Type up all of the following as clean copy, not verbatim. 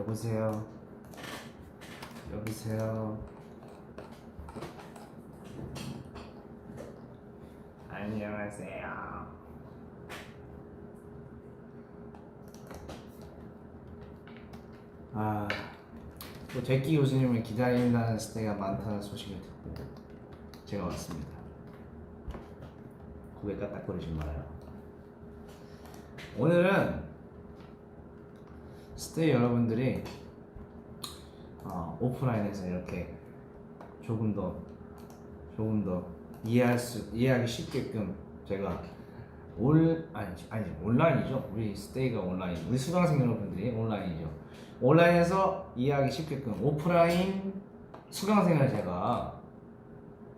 여보세요. 여보세요. 안녕하세요. 또 제끼 교수님을 기다린다는 스테이가 많다는 소식을 듣고 제가 왔습니다. 고개 까딱거리지 말아요. 오늘은 스테이 여러분들이 오프라인에서 이렇게 조금 더 이해하기 쉽게끔 제가 온라인이죠. 우리 스테이가 온라인, 우리 수강생 여러분들이 온라인이죠. 온라인에서 이해하기 쉽게끔 오프라인 수강생을 제가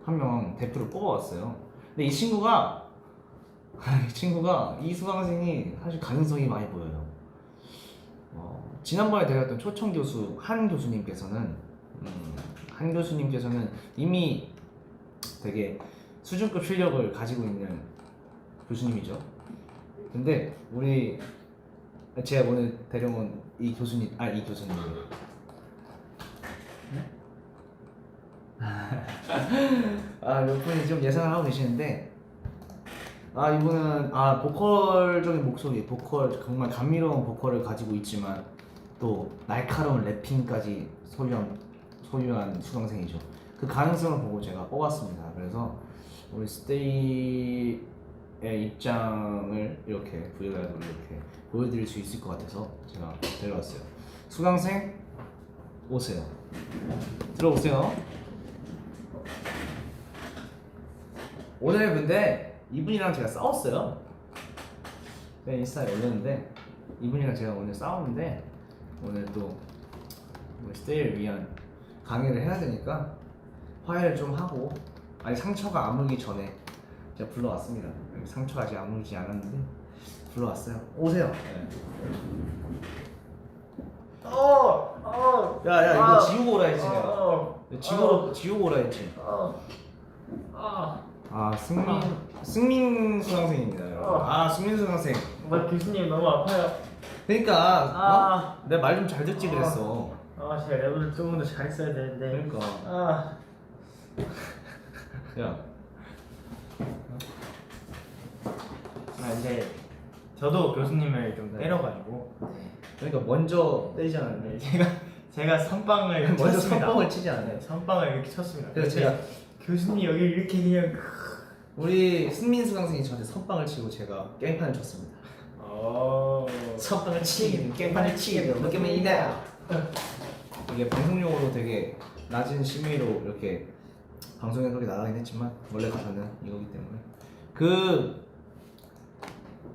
한 명 대표를 뽑아왔어요. 근데 이 친구가 이 수강생이 사실 가능성이 많이 보여요. 지난번에 대했던 초청 교수 한 교수님께서는 이미 되게 수준급 실력을 가지고 있는 교수님이죠. 근데 제가 오늘 데려온 이 교수님. 몇 분이 좀 예상을 하고 계시는데, 이분은 보컬적인 목소리, 정말 감미로운 보컬을 가지고 있지만 또 날카로운 래핑까지 소유한 수강생이죠. 그 가능성을 보고 제가 뽑았습니다. 그래서 우리 스테이의 입장을 이렇게 브이로그로 이렇게 보여드릴 수 있을 것 같아서 제가 데려왔어요. 수강생 오세요. 들어오세요. 오늘 근데 이분이랑 제가 싸웠어요. 내 인스타에 올렸는데 이분이랑 제가 오늘 싸웠는데, 오늘 또 우리 스테이를 위한 강의를 해야 되니까 화해를 좀 하고, 상처가 아물기 전에 제가 불러왔습니다. 상처가 아직 아물지 않았는데 불러왔어요. 오세요. 네. 야 이거 지우고 오라 했지 내가. 지우고 오라 했지. 승민 수강생입니다, 여러분. 승민 수강생. 교수님 너무 아파요. 그러니까 내가 말 좀 잘 듣지 그랬어. 제가 랩을 조금 더 잘했어야 되는데. 그러니까. 야. 근데 저도 교수님을 좀 때려가지고. 그러니까 먼저 때리지 않았네. 제가 선빵을 먼저 쳤습니다. 선빵을 치지 않아요. 선빵을 이렇게 쳤습니다. 그래서 제가 교수님 여기 이렇게 그냥. 우리 승민 수강생이 저한테 선빵을 치고 제가 깽판을 쳤습니다. 선빵을 치기는 깽판을 치기는 느낌이다. 이게 방송용으로 되게 낮은 심의로 이렇게 방송에 그렇게 나가긴 했지만 원래 가사는 이거기 때문에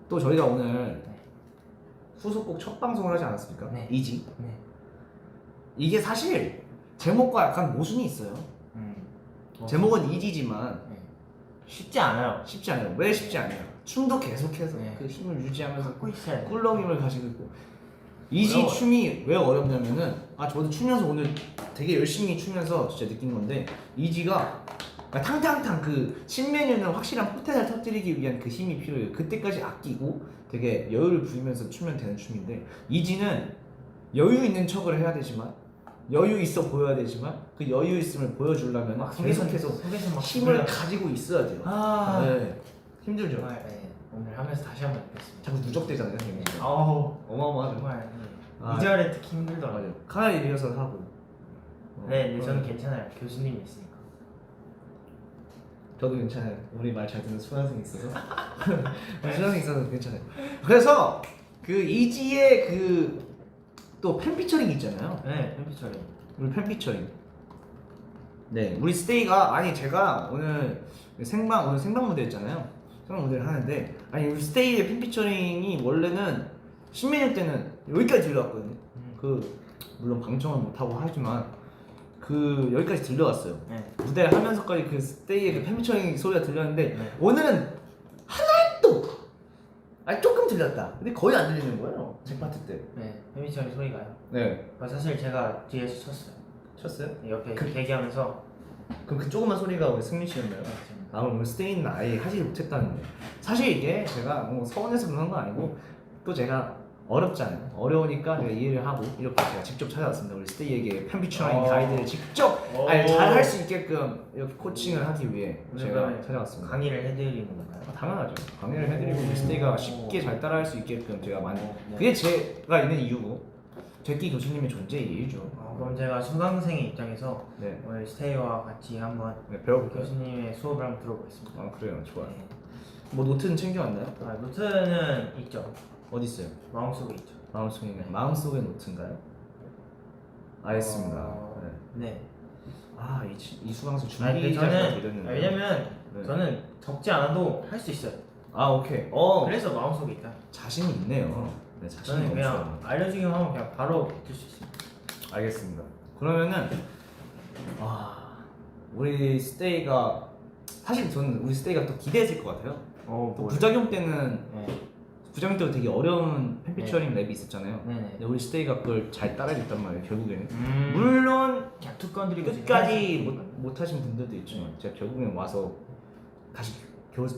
또 저희가 오늘 후속곡 첫 방송을 하지 않았습니까? 네. 이지. 네. 이게 사실 제목과 약간 모순이 있어요. 제목은 이지지만 쉽지 않아요. 쉽지 않아요. 왜 쉽지 않아요? 춤도 계속해서 네. 그 힘을 유지하면서 갖고 있어야 돼요. 꿀렁임을 가지고 있고. 이지 어려워요. 춤이 왜 어렵냐면은 저도 추면서 오늘 되게 열심히 추면서 진짜 느낀 건데, 이지가 탕탕탕 그 신메뉴는 확실한 포텐을 터뜨리기 위한 그 힘이 필요해요. 그때까지 아끼고 되게 여유를 부리면서 추면 되는 춤인데, 이지는 여유 있는 척을 해야 되지만 여유 있어 보여야 되지만 그 여유 있음을 보여주려면 계속해서 힘을 가지고 있어야 돼요. 네. 힘들죠. 네. 오늘 하면서 다시 한번 느꼈습니다. 자꾸 누적되잖아요. 어마어마하죠. 정말 2절에 특히 힘들더라고요. 맞아요. 카나리 리허설 하고. 근데 저는 괜찮아요. 교수님이 있으니까. 저도 괜찮아요. 우리 말 잘 듣는 수강생이 있어서. 수강생이 있어서 괜찮아요. 그래서 그 이지의 또 팬피처링 있잖아요. 네, 팬피처링. 우리 팬피처링. 네, 우리 스테이가 제가 오늘 생방 무대 했잖아요. 생방 무대를 하는데 우리 스테이의 팬피처링이 원래는 신메뉴 때는 여기까지 들려왔거든요. 물론 방청은 못하고 하지만 여기까지 들려왔어요. 네. 무대를 하면서까지 그 스테이의 그 팬피처링 소리가 들렸는데, 네. 오늘은 하나도 조금 들렸다. 근데 거의 안 들리는 거예요. 제 파트 때. 네, 팬피처링 소리가요. 네. 사실 제가 뒤에서 쳤어요. 쳤어요? 옆에 대기하면서. 그럼 그 조그만 소리가 우리 승민 씨였나요? 오늘 스테이는 아예 하지 못했다는 거예요. 사실 이게 제가 뭐 서운해서 그런 거 아니고, 또 제가 어렵잖아요. 어려우니까 제가 이해를 하고 이렇게 제가 직접 찾아왔습니다. 우리 스테이에게 펜피처라인 가이드를 직접 잘 할 수 있게끔 이렇게 코칭을 하기 위해 제가 찾아왔습니다. 강의를 해드리는 건가요? 당연하죠. 강의를 해드리고 우리 스테이가 쉽게 잘 따라할 수 있게끔 제가 네. 그게 제가 있는 이유고 제끼 교수님의 존재의 이유죠. 그럼 제가 수강생의 입장에서 네, 오늘 스테이와 같이 한번 네 배워볼게요. 교수님의 수업을 한번 들어보겠습니다. 아 그래요, 좋아요. 네. 뭐 노트는 챙겨왔나요? 노트는 있죠. 어디 있어요? 마음속에 있죠. 마음속의 노트인가요? 알겠습니다. 네. 네. 이 수강생 그 준비자가 저는 되렸는데. 왜냐면 네. 저는 적지 않아도 할 수 있어요. 오케이. 그래서 마음속에 있다. 자신이 있네요. 네, 자신이 저는 그냥 엄청. 알려주기만 하면 그냥 바로 뱉을 수 있어요. 알겠습니다. 그러면은 우리 스테이가 사실 저는 우리 스테이가 또 기대했을 것 같아요. 또 부작용 때는 네. 부작용 때도 되게 어려운 펜피처링 랩이 있었잖아요. 네네. 근데 우리 스테이가 그걸 잘 따라해줬단 말이에요. 결국에는 물론 그냥 툭 건드리고 끝까지 못하신 분들도 있지만 제가 결국엔 와서 다시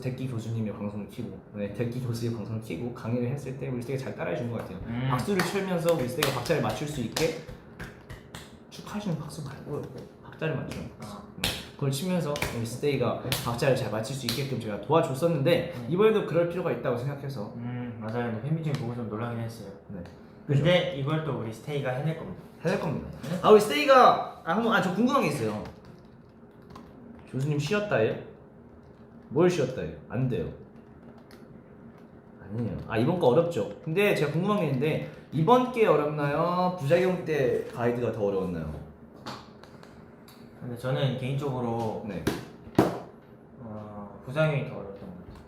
대끼 교수님의 방송을 키고 대끼 교수의 방송을 키고 강의를 했을 때 우리 스테이가 잘 따라해준 것 같아요. 박수를 치면서 우리 스테이가 박자를 맞출 수 있게 축하해주는 박수 말고 박자를 맞추는 박수. 그걸 치면서 우리 스테이가 박자를 잘 맞출 수 있게끔 제가 도와줬었는데 이번에도 그럴 필요가 있다고 생각해서 맞아요. 근데 팬미팅 보고 좀 놀라긴 했어요. 네. 근데 이걸 또 우리 스테이가 해낼 겁니다. 해낼 겁니다. 우리 스테이가 저 궁금한 게 있어요. 교수님 쉬었다예요? 뭘 쉬었다예요? 안 돼요. 아니에요. 이번 거 어렵죠. 근데 제가 궁금한 게 있는데 이번 게 어렵나요? 부작용 때 가이드가 더 어려웠나요? 근데 저는 개인적으로 네. 부작용이 더 어려웠던 것 같아요.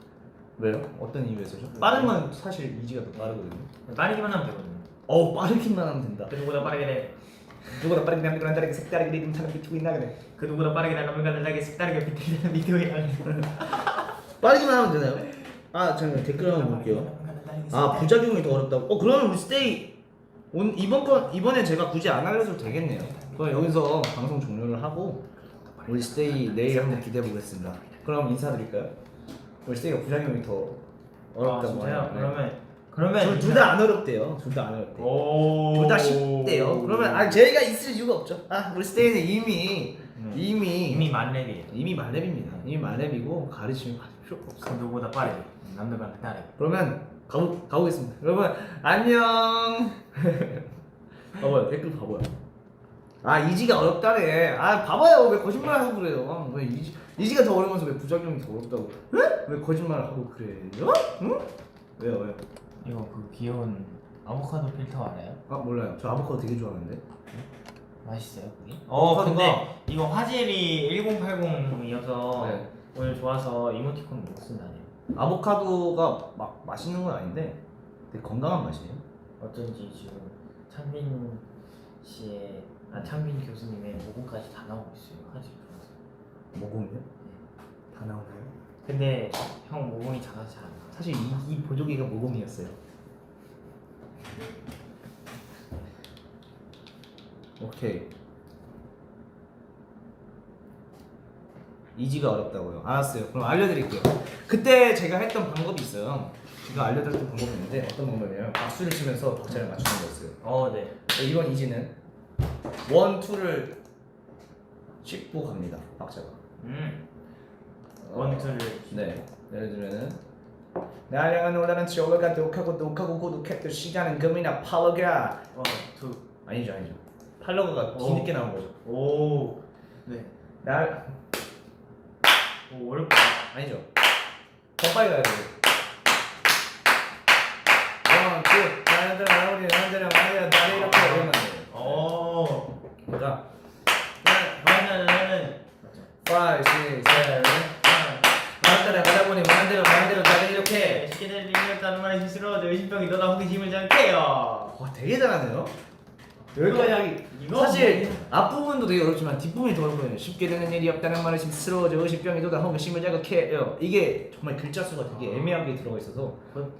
왜요? 어떤 이유에서죠? 빠른 건 사실 이지가 더 빠르거든요. 빠르기만 하면 되거든요. 빠르기만 하면 된다. 그 누구보다 빠르게 돼. 누구보다 빠르게 남들과는 다르게 색다르게 리듬 타는 비트고 있나 그래. 그 누구보다 빠르게 남들과 다르게 색다르게 비트는 비트가 빠르기만 하면 되나요? 저는 댓글 한번 볼게요. 부작용이 더 어렵다고? 그러면 우리 스테이 이번에 제가 굳이 안 알려줘도 되겠네요. 그럼 여기서 방송 종료를 하고 우리 스테이 내일 한번 기대해 보겠습니다. 그럼 인사드릴까요? 우리 스테이가 부작용이 더 어렵다고 진짜요? 하네요. 그러면 둘 다 안 어렵대요. 둘 다 안 어렵대요. 오. 둘 다 쉽대요. 그러면 저희가 있을 이유가 없죠. 우리 스테이는 이미 만렙이에요. 이미 말렙입니다. 이미 말렙이고 가르침이 받을 필요가 없어. 그 누구보다 빠르게 남들과 다르게. 그러면 가보겠습니다. 여러분 안녕. 봐봐요 댓글 봐봐요. 이지가 어렵다네. 봐봐요 왜 거짓말하고 그래요. 왜 이지가 더 어려우면서 왜 부작용이 더 어렵다고? 왜 거짓말을 하고 그래요? 응? 왜요? 이거 그 귀여운 아보카도 필터 알아요? 몰라요. 저 아보카도 되게 좋아하는데. 맛있어요 그게? 아보카도가- 근데 이거 화질이 1080이어서 네. 오늘 좋아서 이모티콘 못 쓴다네요. 아보카도가 막 맛있는 건 아닌데 되게 건강한 맛이에요. 어쩐지 지금 창빈 씨의 창빈 교수님의 모공까지 다 나오고 있어요. 화질 좋아서. 모공이요? 다 나오나요? 근데 형 모공이 작아서 잘 안 나와. 사실 이 보조개가 모공이었어요. 오케이. 이지가 어렵다고요. 알았어요. 그럼 알려드릴게요. 그때 제가 했던 방법이 있어요. 제가 알려드렸던 방법이 있는데 어떤 방법이냐면 박수를 치면서 박자를 맞추는 거였어요. 네. 이번 이지는 1, 2를 짚고 갑니다. 박자가. 원투를. 네. 예를 들면은 날 향한 올라간 저울가 독하고 고독했던 시간은 금이나 팔로가 투. 아니죠. 팔로가가 뒤늦게 나온 거죠. 오. 네. 오 어렵다. 아니죠. 더 빨리 가야 돼요. 나를 나를 이렇게 이러면 돼요. 그러니까 나는 5, 6, 7 나를 가다 보니 마음대로 나를 이렇게 쉽게 될 일이 없다는 말이 스스로 의심병이 너나 호기심을 잡게요. 되게 잘하네요. 여기까지 하기 사실 앞부분도 되게 어렵지만 뒷부분이 더 어렵거든요. 쉽게 되는 일이 없다는 말을 스스로워져 의식병이 돋아 호기심을 자극해요. 이게 정말 글자 수가 되게 애매하게 들어가 있어서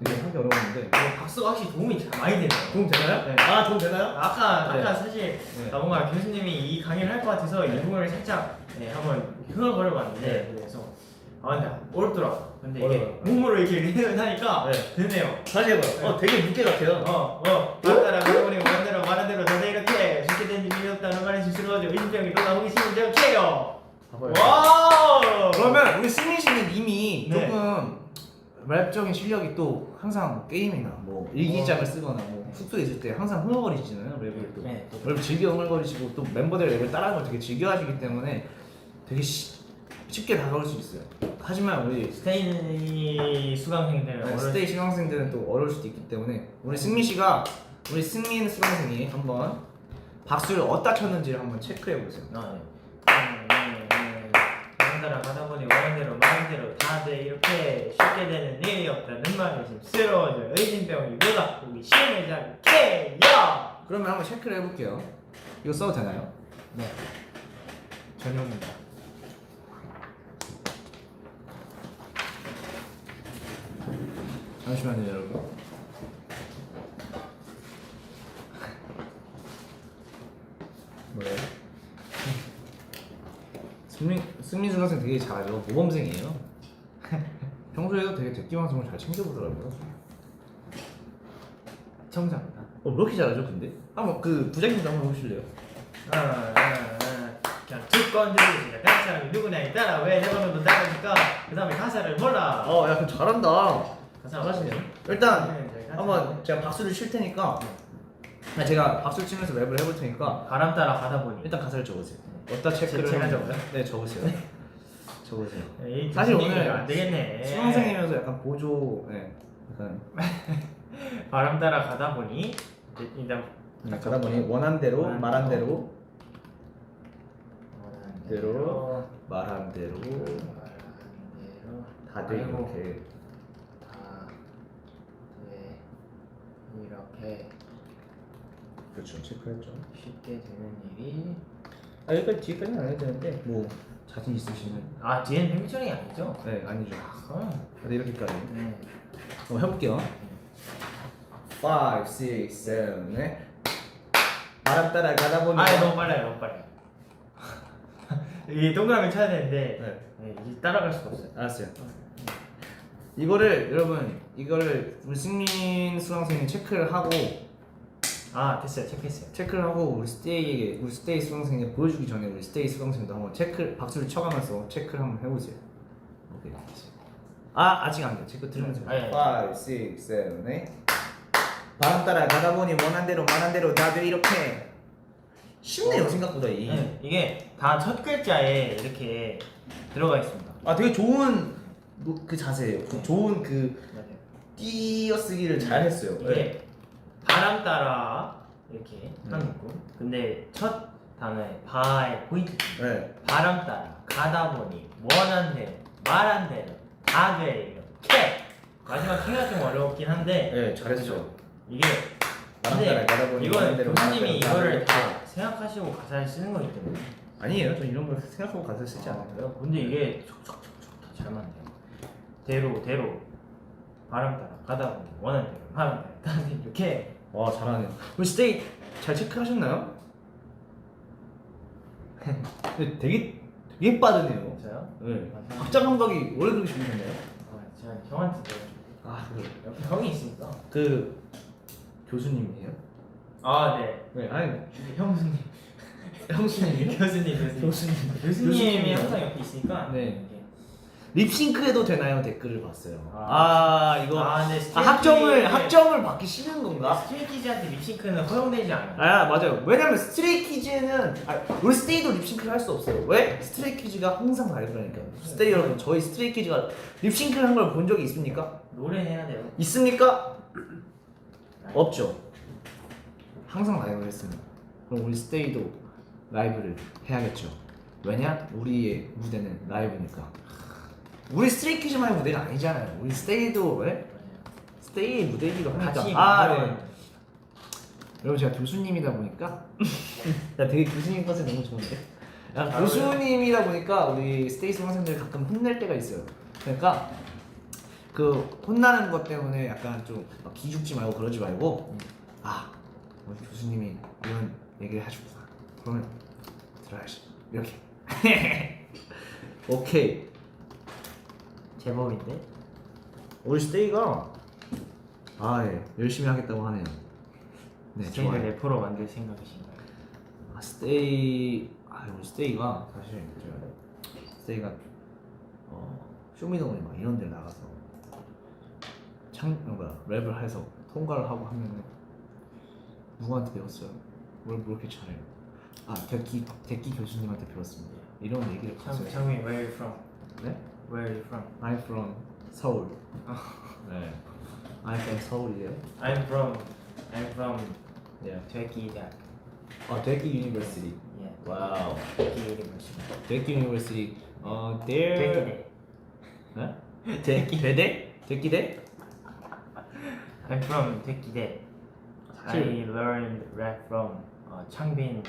되게 하기 어려웠는데 박수가 확실히 도움이 많이 되네요. 도움 되나요? 네. 도움 되나요? 아까 네. 사실 뭔가 교수님이 이 강의를 할 것 같아서 이 부분을 살짝 한번 흥얼거려봤는데 그래서 아 근데 어렵더라. 근데 이게 어려워요. 몸으로 이렇게 리듬을 하니까 네. 되네요. 다시 해봐요. 되게 무게 같아요. 말따라 가보니 말한 대로 너네 이렇게 쉽게 된 일이 없다는 말에 스스로가지고 의심병이 또 나오기 싫은 제 오케이요. 봐봐요. 와. 그러면 우리 승민 씨는 이미 네. 조금 랩적인 실력이 또 항상 뭐 게임이나 뭐 일기장을 쓰거나 뭐 숙소에 있을 때 항상 흥얼거리시잖아요. 랩을 또. 네, 또. 랩을 즐겨 흥얼거리시고 또 멤버들의 랩을 따라하는 걸 되게 즐겨하시기 때문에 되게 쉽게 다가올 수 있어요. 하지만 우리 스테이 수강생들 네, 스테이 수강생들은 또 어려울 수도 있기 때문에 우리 승민 수강생이 한번 박수를 어디다 쳤는지를 한번 체크해 보세요. 따라 가다 보니 원하는 대로 다들 이렇게 쉽게 되는 일이 없다는 말에 씁쓸러워져 의심병이 보다 보기 심해져 케야. 그러면 한번 체크를 해볼게요. 이거 써도 되나요? 네. 전용입니다. 잠시만요, 여러분. 뭐예요? 승민 수강생 되게 잘하죠. 모범생이에요. 평소에도 되게 듣기 방송을 잘 챙겨보더라고요. 청소합니다. 왜 이렇게 잘하죠, 근데? 한번 그 부장님도 한번 해보실래요? 그냥 두건 들고 시작한 사람이 누구나 따라 왜 내번호도 따라니까 그 다음에 가사를 몰라. 야, 그럼 잘한다. 가사 잘하시네요. 일단 네, 한번 제가 박수를 칠 테니까 제가 박수 치면서 랩을 해볼 테니까 바람 따라 가다 보니 일단 가사를 적으세요. 어디다 체크를 제가 하면- 적어요? 네, 적으세요. 적으세요. 에이, 사실 교수님이 오늘 안 되겠네. 수강생이면서 약간 보조, 네, 약간 바람 따라 가다 보니 일단 가다 보니 원한 대로 원한 말한 대로. 대로 말한 대로 다들 아이고. 이렇게 이렇게 그렇죠, 체크했죠. 쉽게 되는 일이 여기까지 뒤까지는 안 해도 되는데 뭐 자신 있으시면 뒤에는 팽창이 아니죠? 네, 아니죠. 아, 근데 이렇게까지 네. 한번 해볼게요. 5, 6, 7, 8 바람 따라 가다 보니 너무 빨라요, 너무 빨라요. 이 동그라미 쳐야 되는데 네, 이제 따라갈 수가 없어요. 알았어요. 이거를 우리 승민 수강생이 체크를 하고 됐어요, 체크했어요. 체크를 하고 우리 스테이 수강생이 보여주기 전에 우리 스테이 수강생도 한번 박수를 쳐가면서 체크를 한번 해보세요. 오케이. 아직 안 돼. 체크 들으면서. 5, 6, 7, 8 바람 따라 가다 보니 원한 대로 말한 대로 다들 이렇게 쉽네요 생각보다 네, 이게 다 첫 글자에 이렇게 들어가 있습니다. 되게 좋은 그 자세예요. 좋은 그 맞아요. 띄어쓰기를 잘 했어요. 이게 바람 따라 이렇게 딱 음. 있고 근데 첫 단어에 바의 포인트 네. 바람 따라 가다 보니 원한 대로 말한 대로 다들 이렇게 마지막 키가 좀 어렵긴 한데 네, 잘했죠. 이게 바람 근데 따라 가다 보니 이거는 원한 대로 교수님이 말한 대로 이거를 다 다들 생각하시고 가사를 쓰는 거기 때문에 아니에요. 저 이런 걸 생각하고 가사 쓰지 않아요. 그래요? 근데 이게 촉촉촉촉 다 잘 맞네요. 대로 바람 따라 가다 보니 원한 대로 바람 따라 다들 이렇게 와, 잘하네요. 우리 스테이 잘 체크하셨나요? 근데 되게 빠르네요. 저요? 네. 맞아요. 박자 감각이 원래 그렇게 좋으셨나요? 제가 형한테 그래. 옆에 형이 있으니까. 그 교수님이에요? 네. 네, 아니 형수님. 형수님이요? 교수님. 교수님. 교수님이 항상 옆에 있으니까. 네. 이렇게. 립싱크해도 되나요? 댓글을 봤어요. 이거 네. 학점을 받기 싫은 건가? 스트레이키즈한테 립싱크는 허용되지 않아요. 맞아요. 왜냐면 스트레이키즈는 우리 스테이도 립싱크를 할 수 없어요. 왜? 스트레이키즈가 항상 라이브라니까요. 스테이 여러분, 저희 스트레이키즈가 립싱크를 한 걸 본 적이 있습니까? 노래 해야 돼요. 있습니까? 없죠. 항상 라이브를 했습니다. 그럼 우리 스테이도 라이브를 해야겠죠. 왜냐? 우리의 무대는 라이브니까. 우리 스트레이키즈만의 무대가 아니잖아요. 우리 스테이도 왜? 스테이의 무대이기도 하니까. 같이 네. 만들어요. 여러분, 제가 교수님이다 보니까 나 되게 교수님 컨셉 너무 좋은데. 잘 교수님이다 보니까 우리 스테이 수강생들 가끔 혼낼 때가 있어요. 그러니까 그 혼나는 것 때문에 약간 좀 막 기죽지 말고 그러지 말고 우리 교수님이 이런 얘기를 하셨구나. 그러면 들어야지. 이렇게. 오케이. 제법인데? 우리 스테이가 열심히 하겠다고 하네요. 네, 스테이를 좋아요. 래퍼로 만들 생각이신가요? 우리 스테이가 사실 스테이가 쇼미더머니 막 이런 데 나가서 랩을 해서 통과를 하고 하면은 누구한테 배웠어요? 뭘 이렇게 잘해요? 데끼 교수님한테 배웠습니다. 이런 얘기를 봤어요. 창민, where are you from? 네? Where are you from? I'm from 서울. 네. I'm from 서울이에요. I'm from 네. 되기대학. 데끼 유니버시티. Yeah. 와우. 되기 유니버시티. 데끼 유니버시티. there. 되기대. 네? 대대? 데끼대? I'm from 되기대. I learned rap from 창빈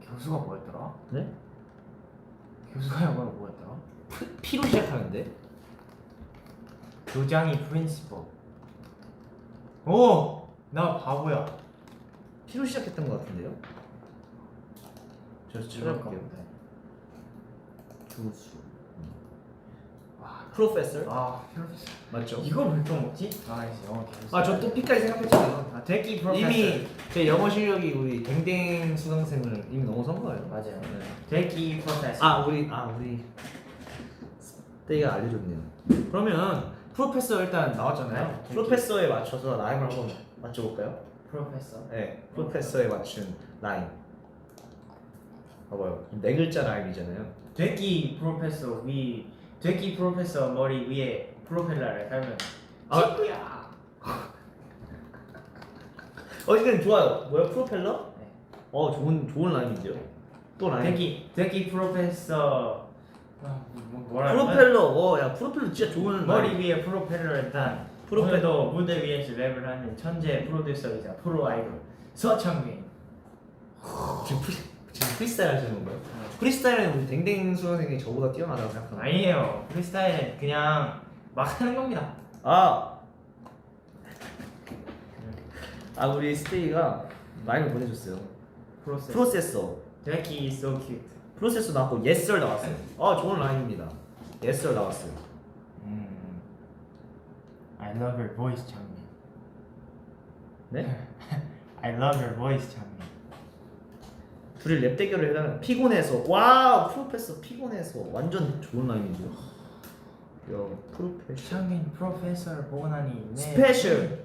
교수가 뭐였더라? 네? 교수가 영어가 뭐였더라? P로 시작하는데? 교장이 프린시퍼. 오! 나 바보야. P로 시작했던 것 같은데요? 저 찾아볼게요. 교수. 프로페서? 프로페서. 맞죠? 이걸 왜 까먹지? 이제 영어 교수. 저 또 P까지 생각했잖아요. 되기 프로페서. 이미 제 영어 실력이 우리 댕댕 수강생을 이미 넘어선 거예요. 맞아요. 네. 되기 프로페서. 우리 스테이가 알려줬네요. 그러면 프로페서 일단 나왔잖아요. 네. 프로페서에 맞춰서 라임을 한번 맞춰볼까요? 프로페서. 네, 프로페서에 맞춘 라임. 봐봐요. 네 글자 라임이잖아요. 되기 프로페서 되기 프로페서 머리 위에 프로펠러를 달면 친구야. 어쨌든 좋아요. 뭐야 프로펠러? 네. 좋은 라임이죠. 또 라임. 되기 프로페서 뭐라 프로펠러. 야 프로펠러 진짜 좋은 머리 라임. 위에 프로펠러를 단 오늘도 무대 위에서 랩을 하는 천재 프로듀서이자 프로 아이돌 서창민. 지금 프리스타일 하시는 건가요? 프리스타일은 우리 댕댕 수강생이 저보다 뛰어나다고 생각합니다. 아니에요. 프리스타일은 그냥 막 하는 겁니다. 우리 스테이가 라임을 보내줬어요. 프로세서. 되기 so cute. 프로세서 나왔고 yes sir 나왔어요. 좋은 라임입니다. yes sir 나왔어요. I love your voice, 창민. 네? I love your voice, 창민. 둘이 랩 대결을 해다가 피곤해서 와우 프로페서 피곤해서 완전 좋은 라임이죠. 야 프로페서 창민 프로페서 보고 나니 스페셜.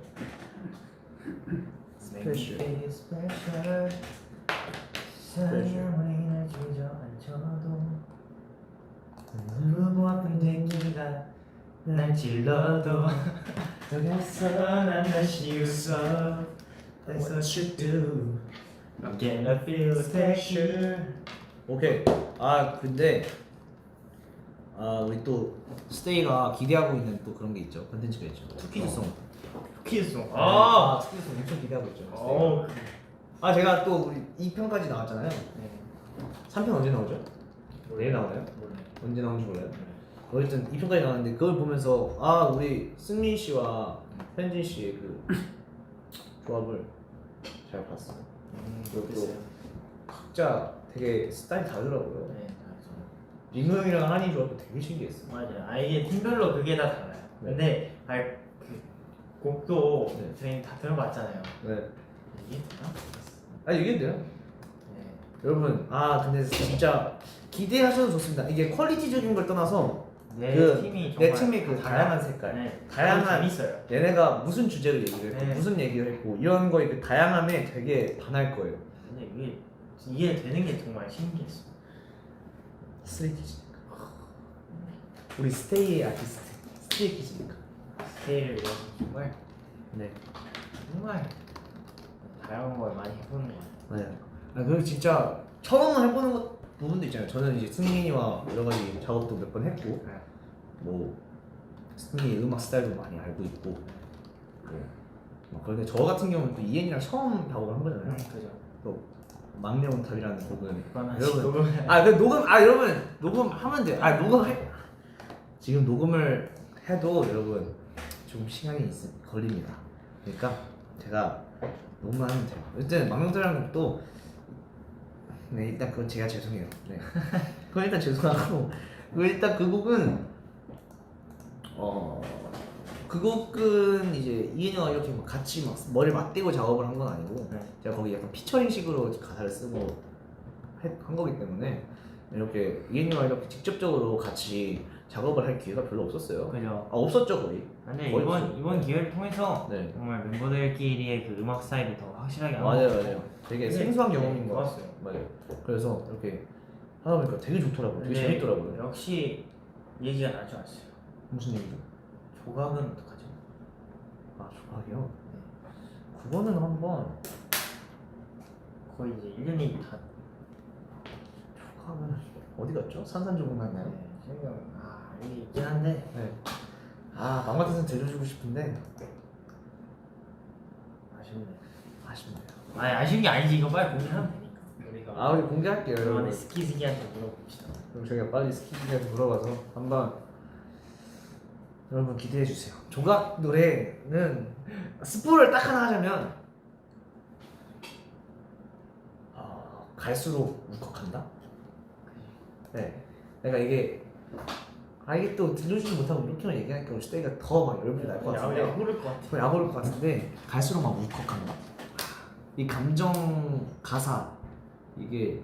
스페셜 스페셜 사랑이 날 주저앉혀도 무보 아픈 대기가 날 찔러도 여기서 난 다시 웃어 That's what you do I'm gonna feel special. 오케이. 근데 우리 또 스테이가 기대하고 있는 또 그런 게 있죠. 컨텐츠가 있죠. 투키즈송. 키스송. 투키즈송 엄청 기대하고 있죠. 스테이가. 제가 또 우리 2편까지 나왔잖아요. 3편 언제 나오죠? 내일 나오나요? 언제 나오는지 몰라요. 어쨌든 2편까지 나왔는데 그걸 보면서 우리 승민 씨와 현진 씨의 그 조합을 잘 봤어요. 그리고 각자 되게 스타일이 다르더라고요. 네, 민호 형이랑 한이 조합도 되게 신기했어요. 맞아요. 이게 팀별로 그게 다 달라요. 네. 근데 그 곡도 네. 저희 다 들어봤잖아요. 네. 이게 되나? 이게 돼요. 네. 여러분, 근데 진짜 기대하셔도 좋습니다. 이게 퀄리티적인 걸 떠나서 내 팀이 내 정말 팀의 그 다양한 색깔, 네, 다양한 재밌어요. 얘네가 무슨 주제를 얘기를 했고 네. 무슨 얘기를 했고 이런 거에 그 다양함에 되게 반할 거예요. 근데 이게 이해되는 게 정말 신기했어. 스트레이키즈니까. 우리 스테이의 아티스트 스트레이키즈니까. 스테이를 위해서 정말 네. 다양한 걸 많이 해보는 거 같아요. 맞아요. 그리고 진짜 처음 해보는 것 부분도 있잖아요. 저는 이제 승민이와 여러 가지 작업도 몇 번 했고, 네. 뭐 승민이 음악 스타일도 많이 알고 있고, 그런데 저 같은 경우는 또 이엔이랑 처음 작업을 한 거잖아요. 그죠. 또 막내 온탑이라는 곡은 여러분 여러분 녹음하면 돼요. 지금 녹음을 해도 여러분 좀 시간이 걸립니다. 그러니까 제가 녹음만 하면 돼요. 일단 막내 온탑이라는 곡도 일단 그건 제가 죄송해요. 그건 일단 죄송하고 일단 그 곡은 이제 이은영과 이렇게 막 같이 막 머리를 맞대고 작업을 한 건 아니고 네. 제가 거기 약간 피처링식으로 가사를 쓰고 한 거기 때문에 이렇게 이은영과 이렇게 직접적으로 같이 작업을 할 기회가 별로 없었어요. 그죠. 없었죠 거의. 근데 거의 이번 기회를 통해서 네. 정말 멤버들끼리의 그 음악 스타일이 더 확실하게 맞아요. 되게 네. 생소한 경험인 것 좋았어요. 같아요. 맞아요. 그래서 이렇게 하다 보니까 되게 좋더라고요. 되게 재밌더라고요. 역시 얘기가 나지 않았어요. 무슨 얘기죠? 조각은 어떡하죠? 아 조각이요? 그거는 한번 거의 이제 1년이 다 조각은 어디 갔죠? 산산조각 났나요? 생각 여기 있긴 한데 네. 아 마음 같아서 들려주고 싶은데 아쉽네요. 아니 아쉬운 게 아니지. 이거 빨리 공개하면 되니까 우리가 우리 공개할게요 여러분. 이번에 스키즈기한테 물어봅시다. 그럼 저희가 빨리 스키즈한테 물어봐서 한번 여러분 기대해 주세요. 조각 노래는 스포를 딱 하나 하자면 갈수록 울컥한다. 네. 내가 이게 이게 또 들려주지 못하고 이렇게만 얘기하니까 우리 스테이가 더 막 열불이 날 것 같은데 야구를 것 같아. 더 야구를 것 같은데 갈수록 막 울컥한다. 이 감정 가사 이게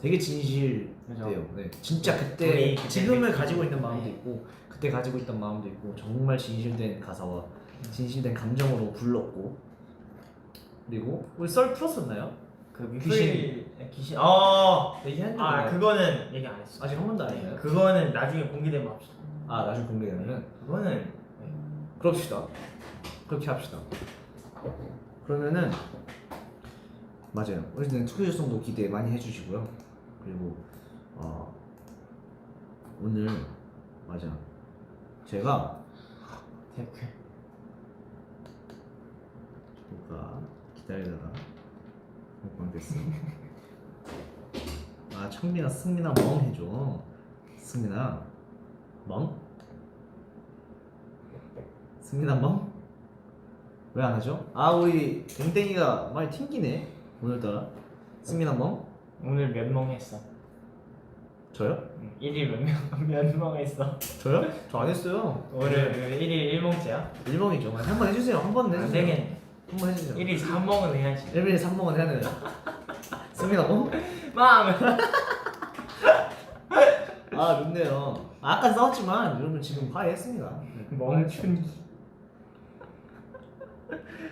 되게 진실돼요. 네. 진짜 그때 그때 지금을 느끼고, 가지고 있는 마음도 네. 있고 그때 가지고 있던 마음도 있고 정말 진실된 가사와 진실된 감정으로 불렀고 그리고 우리 썰 풀었었나요? 그 귀신. 귀신 얘기했는데 그거는 얘기 안 했어. 아직 한 번도 안 했나요? 그거는 나중에 공개되면 합시다. 나중에 공개되면은 그거는 그럽시다. 그렇게 합시다. 그러면은 맞아요. 어쨌든 투표율성도 기대 많이 해주시고요. 그리고 오늘 맞아. 제가 댓글 뭐가 기다리다가 먹방 됐어. 승민아 멍 해줘. 승민아 멍? 승민아 멍? 왜 안 하죠? 우리 댕댕이가 많이 튕기네 오늘따라. 승민아 멍? 오늘 몇 명 했어? 저요? 1일 몇 명 했어? 저요? 저 안 했어요. 오늘 1일 1멍째야? 1멍이죠. 한번 해주세요. 한 번 안 해주세요. 되겠네. 한번 해주세요. 1일 3멍은 해야지. 1일에 3멍은 해야 되나요? 승민아 멍? 빵! 좋네요. 아까 싸웠지만 여러분 지금 화해했습니다. 멍춘기.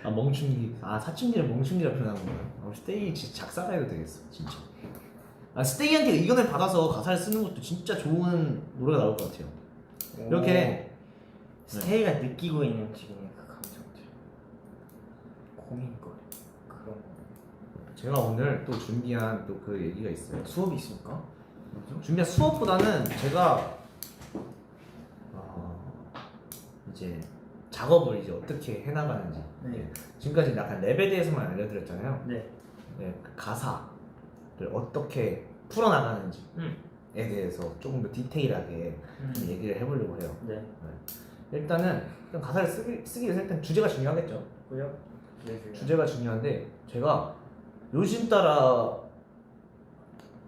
멍충기. 사춘기를 멍충기라 표현한 거예요. 스테이 진짜 작사가해도 되겠어 진짜. 스테이한테 의견을 받아서 가사를 쓰는 것도 진짜 좋은 노래가 나올 것 같아요. 이렇게 스테이가 느끼고 있는 지금 그 감정들, 고민거리 그런 거. 제가 오늘 또 준비한 또 그 얘기가 있어요. 수업이 있습니까? 준비한 수업보다는 제가 이제 작업을 이제 어떻게 해나가는지. 네. 지금까지 약간 랩에 대해서만 알려드렸잖아요. 네. 그 가사를 어떻게 풀어나가는지에 음. 대해서 조금 더 디테일하게 좀 얘기를 해보려고 해요. 네. 일단은 가사를 쓰기 위해서 일단 주제가 중요하겠죠. 고요. 네. 주제가 중요한데 제가 요즘 따라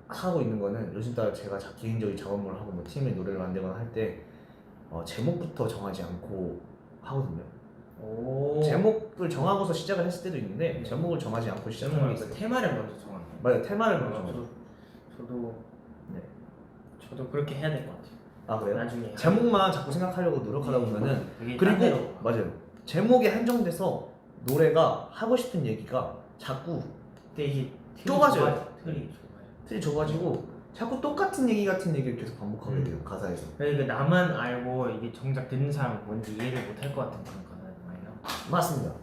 하고 있는 거는 요즘 따라 제가 개인적인 작업물을 하고 뭐 팀의 노래를 만들거나 할 때 제목부터 정하지 않고 하거든요. 오. 제목을 정하고서 시작을 했을 때도 있는데 제목을 정하지 않고 시작하는 게 있어요. 테마를 먼저 정하는. 맞아요. 테마를 먼저 정하죠. 저도 네. 저도 그렇게 해야 될 것 같아요. 그래요? 나중에 제목만 자꾸 생각하려고 노력하다 보면은 그게 딴 그리고 데로. 맞아요. 제목에 한정돼서 노래가 하고 싶은 얘기가 자꾸 근데 이게 좁아져요. 틀이 틀이 좁아지고 자꾸 똑같은 얘기 같은 얘기를 계속 반복하게 돼요. 가사에서. 그러니까 나만 알고 이게 정작 듣는 사람은 뭔지 이해를 못 할 것 같은 그런 가사는 많이 나와. 맞습니다.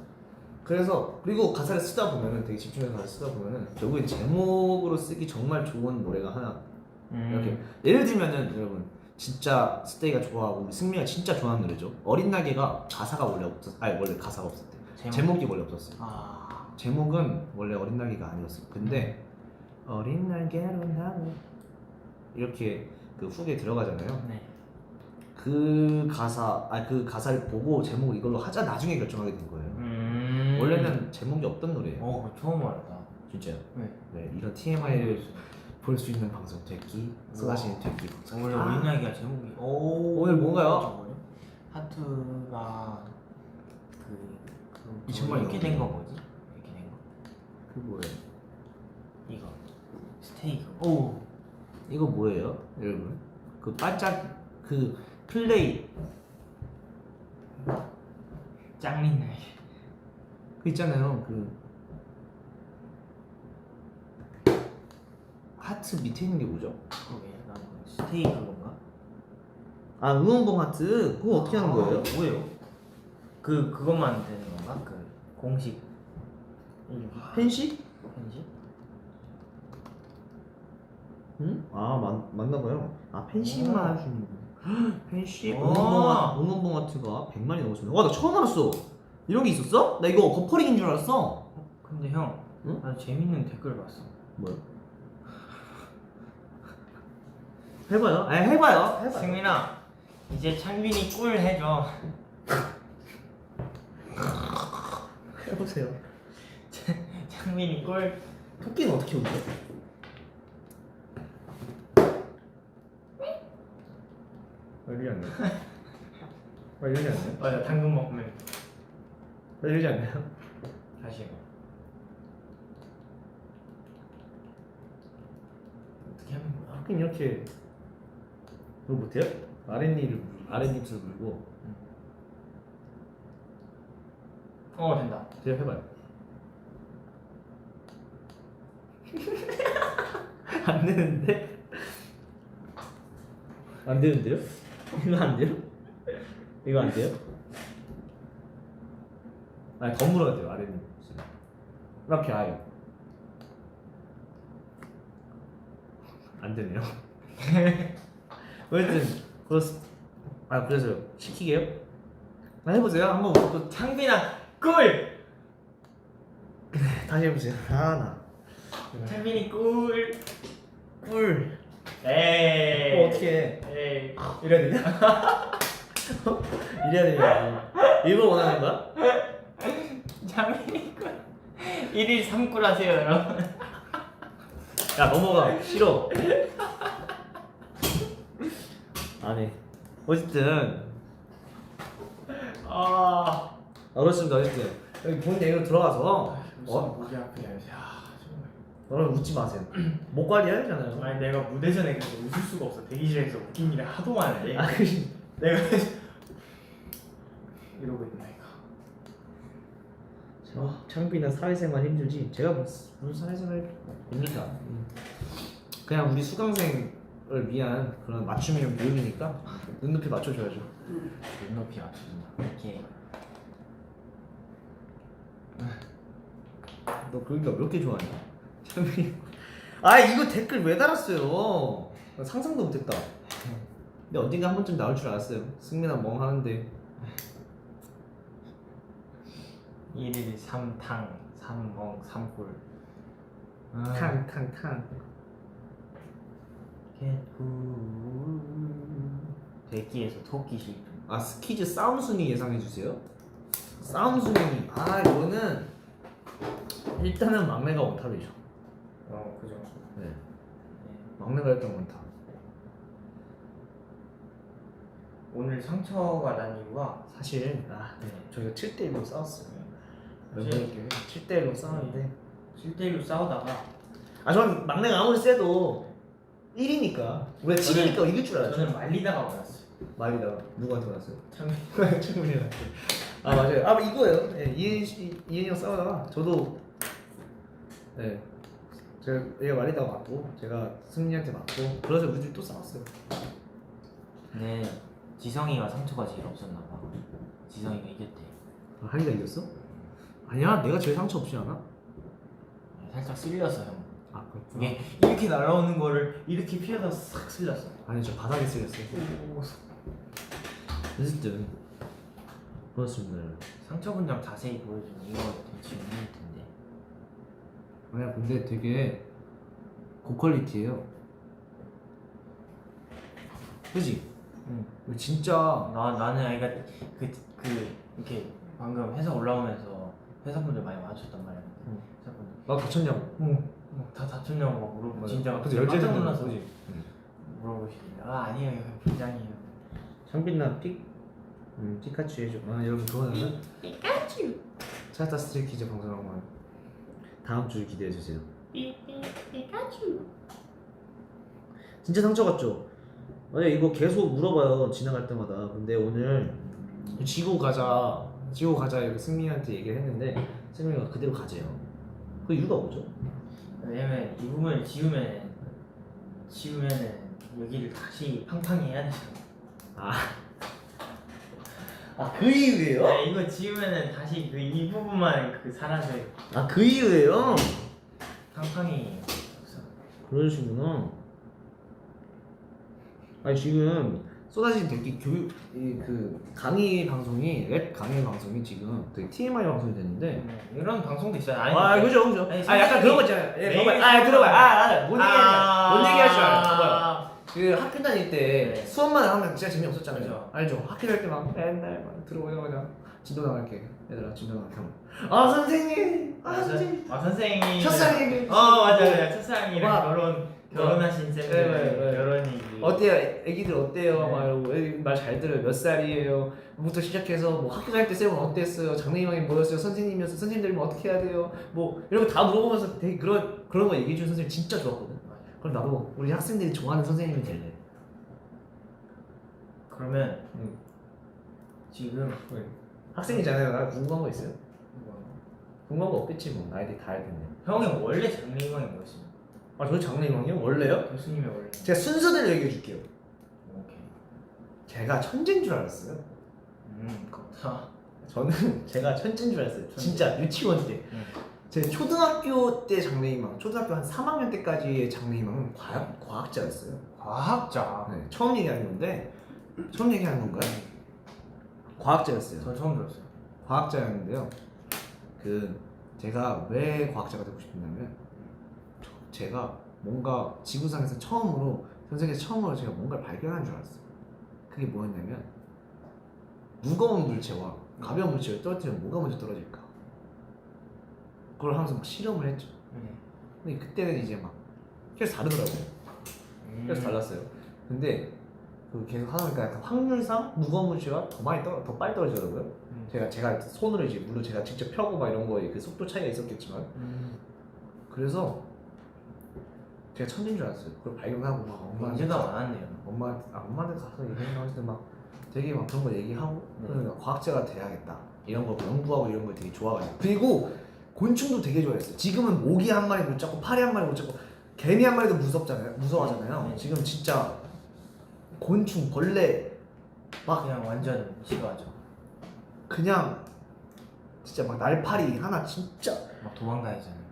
그래서 그리고 가사를 쓰다 보면은 되게 집중해서 가사를 쓰다 보면은 결국에 제목으로 쓰기 정말 좋은 노래가 하나 이렇게 예를 들면은 여러분 진짜 스테이가 좋아하고 우리 승미가 진짜 좋아하는 노래죠. 어린 날개가 가사가 원래 원래 가사가 없었대. 제목이 원래 없었어요. 제목은 원래 어린 날개가 아니었어요. 근데 어린 날개로 나무 이렇게 그 훅에 들어가잖아요. 네. 그 가사를 보고 제목을 이걸로 하자 나중에 결정하게 된 거예요. 원래는 제목이 없던 노래예요. 처음 알았다. 진짜요. 네. 네, 이런 TMI를 볼 수 있는 방송 되기 쏟아지는 되기 방송. 원래 우리 이야기가 제목이 오늘 뭔가요? 저거요? 하트가 그 2000만 이렇게 된 거 뭐지? 이렇게 된 거. 그 뭐예요? 이거 스테이크. 오. 이거 뭐예요, 여러분? 그 반짝 그 플레이 짱린네. 그 있잖아요. 그 하트 밑에 있는 게 뭐죠? 그게 난 스테이크 건가? 아, 응원봉 하트. 그거 어떻게 하는 거예요? 뭐예요? 그것만 되는 건가? 그 공식 팬시? 편지? 응? 아, 맞나 봐요. 아, 팬시만 해주는 거. 팬시 오. 응원봉 하트가 100만이 넘었습니다. 와, 나 처음 알았어. 이런 게 있었어? 나 이거 버퍼링인 줄 알았어. 근데 형, 응? 나 재밌는 댓글 봤어. 뭐요? 해봐요. 아, 해봐요. 승민아, 이제 창빈이 꿀 해줘. 해보세요. 창빈이 꿀. 토끼는 어떻게 웃겨? 이러지 않나요? 이러지 않나요? 맞아, 당근 먹으면 이러지 않나요? 다시 해봐. 어떻게 하는 거야? 토끼는 이렇게 그거 못해요? 아랫입술 물고 된다. 제가 해봐요. 안 되는데? 안 되는데요? 이거 안 돼요? 이거 안 돼요? 아니, 더 물어야 돼요, 아랫입술. 이렇게 아예. 안 되네요. 어쨌든 그래서요. 시키게요? 해보세요. 한번 또 창빈아 꿀. 다시 해보세요. 하나. 창빈이 꿀. 꿀. 에이. 어떻게 해? 에이. 이래야 되냐? 이래야 되냐? 일부러 원하는 거야? 창빈이 꿀. 1일 3꿀 하세요, 여러분. 야, 넘어가. 싫어. 안 해. 어쨌든 그렇습니다. 어쨌든 여기 본인 얘기로 들어가서 목이 아프냐. 야, 정말. 너는 웃지 마세요. 목 관리해야 되잖아요. 아니 내가 무대 전에 그래서 웃을 수가 없어. 대기실에서 웃긴 일이 하도 많은데 아, 내가 이러고 있나 이거. 창빈은 사회생활 힘들지. 제가 무슨 사회생활 힘들다. 그냥 우리 수강생을 위한 그런 맞춤형 교육이니까 눈높이 맞춰줘야죠. 눈높이 맞춰준다. 이렇게. 너 그러니까 몇 개 좋아하냐? 창빈이. 아, 이거 댓글 왜 달았어요? 나 상상도 못했다. 근데 언젠가 한 번쯤 나올 줄 알았어요. 승민아 멍 하는데. 1일 3탕 3멍 3꿀. 탕. 개꿀. 대기에서 토끼식. 아, 스키즈 싸움 순위 예상해 주세요. 싸움 순위. 아, 이거는 일단은 막내가 원탑이죠. 그죠. 네. 막내가 일단 원탑. 오늘 상처가 난 이유가 사실 네. 저희가 7대1로 싸웠어요. 사실- 멤버들끼리 7대1로 싸웠는데 1대1로 싸우다가 전 막내가 아무리 세도 1이니까 우리가 7이니까 이길 줄 알았죠. 저는 말리다가 왔어요. 말이다가 누구한테 왔어요? 창빈. 충분히한테. 아, 맞아요. 아, 이거예요. 네, 이현이 형 싸우다가 저도 제가 얘가 말리다가 맞고 제가 승민이한테 맞고 그래서 우리 또 싸웠어요. 네, 지성이가 상처가 제일 없었나 봐. 지성이가 이겼대. 아, 하기가 이겼어? 아니야, 내가 제일 상처 없지 않아? 살짝 쓸렸어 형. 아, 그렇구나. 이게 이렇게 날아오는 거를 이렇게 피하다 싹 쓸렸어. 아니, 저 바닥에 쓰였어요. 어쨌든 그렇습니다. 상처 분장 자세히 보여주면 이거 되게 재밌을 텐데. 아니야, 근데 되게 고퀄리티예요. 그지? 응. 진짜 나는 그러니까 이렇게 방금 회사 올라오면서 회사분들 많이 와주셨단 말이야. 응. 회사분들. 나 다쳤냐고. 응. 다 다쳤냐고 막 물어보고 진짜 그치, 깜짝 열제는 놀라서 그지. 물어보시길래 아니에요 부장이에요. 창빈나 피카츄 해줘. 여러분 그거는 피카츄. 차타 스트레이키즈 방송하고 다음 주에 기대해 주세요. 피카츄. 진짜 상처받죠? 아니 이거 계속 물어봐요 지나갈 때마다. 근데 오늘 지고 가자 이렇게 승민이한테 얘기를 했는데 승민이가 그대로 가재요. 그 이유가 뭐죠? 왜냐면 이 부분을 지우면은 여기를 다시 팡팡이 해야 되잖아. 그 이유예요? 네, 이거 지우면은 다시 그 이 부분만 사라져요. 그 이유예요? 팡팡이 없어. 그러시구나. 아니 지금 쏟아진 대기 교육 그 강의 방송이 랩 강의 방송이 지금 되게 TMI 방송이 됐는데. 이런 방송도 있어요. 그죠. 아니, 약간 그런 거 있잖아요. 매일 들어봐요. 뭔 얘기할 줄 알아요. 봐봐요. 아, 그 학교 다닐 때 네. 수업만 하면 진짜 재미없었잖아요. 그죠. 알죠? 학교 다닐 때 막 맨날 막 들어오자마자 진도 나갈게. 얘들아 진도 나갈게 하면 선생님! 선생님! 선생님. 첫사랑이 맞아요. 첫사랑이랑 와. 결혼하신 쌤들 네. 결혼 얘기. 어때요? 애기들 어때요? 네. 막 이러고 말 잘 들어요. 몇 살이에요? 부터 시작해서 뭐 학교 다닐 때 쌤은 어땠어요? 장래희망이 뭐였어요? 선생님이었어요? 선생님들이면 어떻게 해야 돼요? 뭐 이런 거 다 물어보면서 되게 그런 거 얘기해 주는 선생님 진짜 좋았거든. 그럼 나도 우리 학생들이 좋아하는 선생님이 될래. 그러면 지금 학생이잖아요. 나 궁금한 거 있어요? 궁금한 거 없겠지 뭐. 나이들이 다 알 텐데. 형이 원래 장래희망이 뭐였어요? 저 장래희망이요? 원래요? 교수님의 원래. 제가 순서대로 얘기해 줄게요. 오케이. 제가 천재인 줄 알았어요. 그렇다. 저는 제가 천재인 줄 알았어요. 진짜 유치원 때. 제 초등학교 때 장래희망, 초등학교 한 3학년 때까지의 장래희망은 과학자였어요. 과학자. 네, 처음 얘기하는 건데, 처음 얘기하는 건가요? 과학자였어요. 전 처음 들었어요. 과학자였는데요. 제가 왜 과학자가 되고 싶었냐면, 제가 뭔가 지구상에서 처음으로, 전 세계에서 처음으로 제가 뭔가를 발견한 줄 알았어요. 그게 뭐였냐면, 무거운 물체와 가벼운 물체를 떨어뜨리면 뭐가 먼저 떨어질까? 그걸 하면서 막 실험을 했죠. 근데 그때는 이제 막 계속 다르더라고요. 계속 달랐어요. 근데 계속 하다 보니까 약간 확률상 무거운 물체가 더 빨리 떨어지더라고요. 제가 손으로 이제 물론 제가 직접 펴고 막 이런 거에 그 속도 차이가 있었겠지만 그래서 제가 천재인 줄 알았어요. 그걸 발견하고 막 문제가 많았네요. 엄마한테 가서 얘기하는데 막 되게 막 그런 거 얘기하고 그러니까 과학자가 돼야겠다 이런 거 연구하고 이런 걸 되게 좋아해요. 그리고 곤충도 되게 좋아했어요. 지금은 모기 한 마리 못 잡고 파리 한 마리 못 잡고 개미 한 마리도 무서워하잖아요. 지금 진짜 곤충, 벌레 막 그냥 완전 싫어하죠. 그냥 진짜 막 날파리 하나 진짜 막 도망다니잖아요.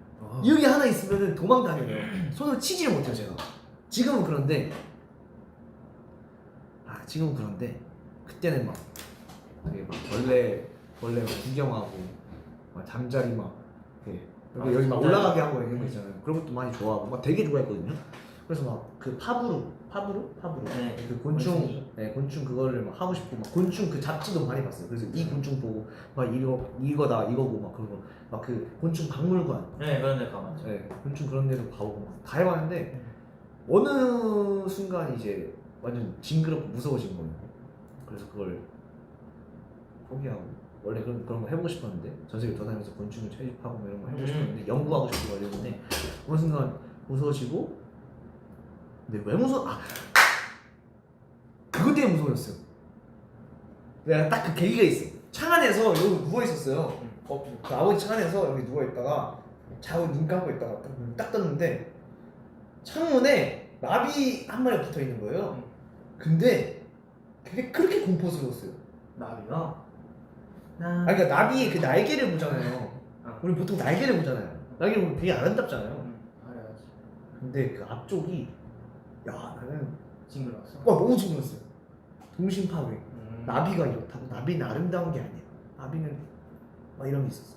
여기 하나 있으면은 도망 다녀요. 손으로 치지를 못해요 제가. 지금은 그런데 그때는 막 되게 막 벌레 막 구경하고 막 잠자리 막 여기 막 올라가게 하고 이런 거 있잖아요. 그런 것도 많이 좋아하고 막 되게 좋아했거든요. 그래서 막 그 파브루 네. 그 곤충 곤충 그거를 막 하고 싶고 막 곤충 그 잡지도 많이 봤어요. 그래서 이 곤충 보고 막 이거다 이거고 막 그런 거 막 그 곤충 박물관 그런 데 가봤죠. 곤충 그런 데도 가보고 막 다 해봤는데 어느 순간 이제 완전 징그럽고 무서워진 거예요. 그래서 그걸 포기하고 원래 그런 거 해보고 싶었는데 전 세계 돌아다니면서 곤충을 채집하고 뭐 이런 거 해보고 싶었는데 연구하고 싶고 이랬는데 어느 순간 무서워지고 근데 왜 그것 때문에 무서워졌어요. 내가 딱 그 계기가 있어. 창 안에서 여기 누워 있었어요. 그 아버지 창 안에서 여기 누워 있다가 자고 눈 감고 있다가 딱 떴는데 창문에 나비 한 마리가 붙어 있는 거예요. 근데 그렇게 공포스러웠어요. 나비가? 그러니까 나비의 그 날개를 보잖아요. 우리 보통 날개를 보잖아요. 날개를 보면 되게 아름답잖아요. 알아야지. 근데 그 앞쪽이 나는 징그러웠어. 너무 징그러웠어요. 동심 파괴. 나비가 이렇다고 나비는 아름다운 게 아니야. 나비는 막 이런 게 있었어.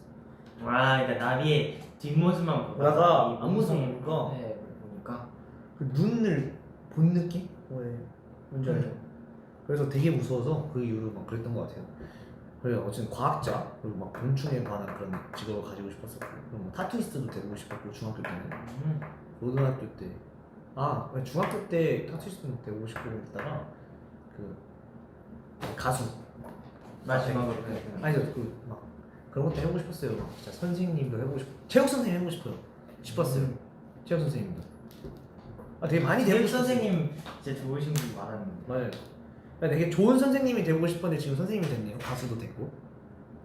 그러니까 나비의 뒷모습만 보다가 앞모습 보니까 보니까 그 눈을 본 느낌? 뭔지 알죠? 그래서 되게 무서워서 그 이후로 막 그랬던 것 같아요. 그래요. 어쨌든 과학자 그리고 막 곤충에 관한 그런 직업을 가지고 싶었었고 그리고 뭐 타투이스트도 되고 싶었고 중학교 때는 고등학교 때 중학교 때 타투이스트도 되고 싶고 했다가 그 가수 마지막으로 아니죠 그막 그런 것도 해보고 싶었어요. 막 진짜 선생님도 해보고 싶고 체육 선생님 해보고 싶었어요. 체육 선생님도 되게 많이 되고 체육 싶었어요. 선생님 진짜 좋으신 분 많았는데 맞아요. 되게 좋은 선생님이 되고 싶었는데 지금 선생님이 됐네요. 가수도 됐고.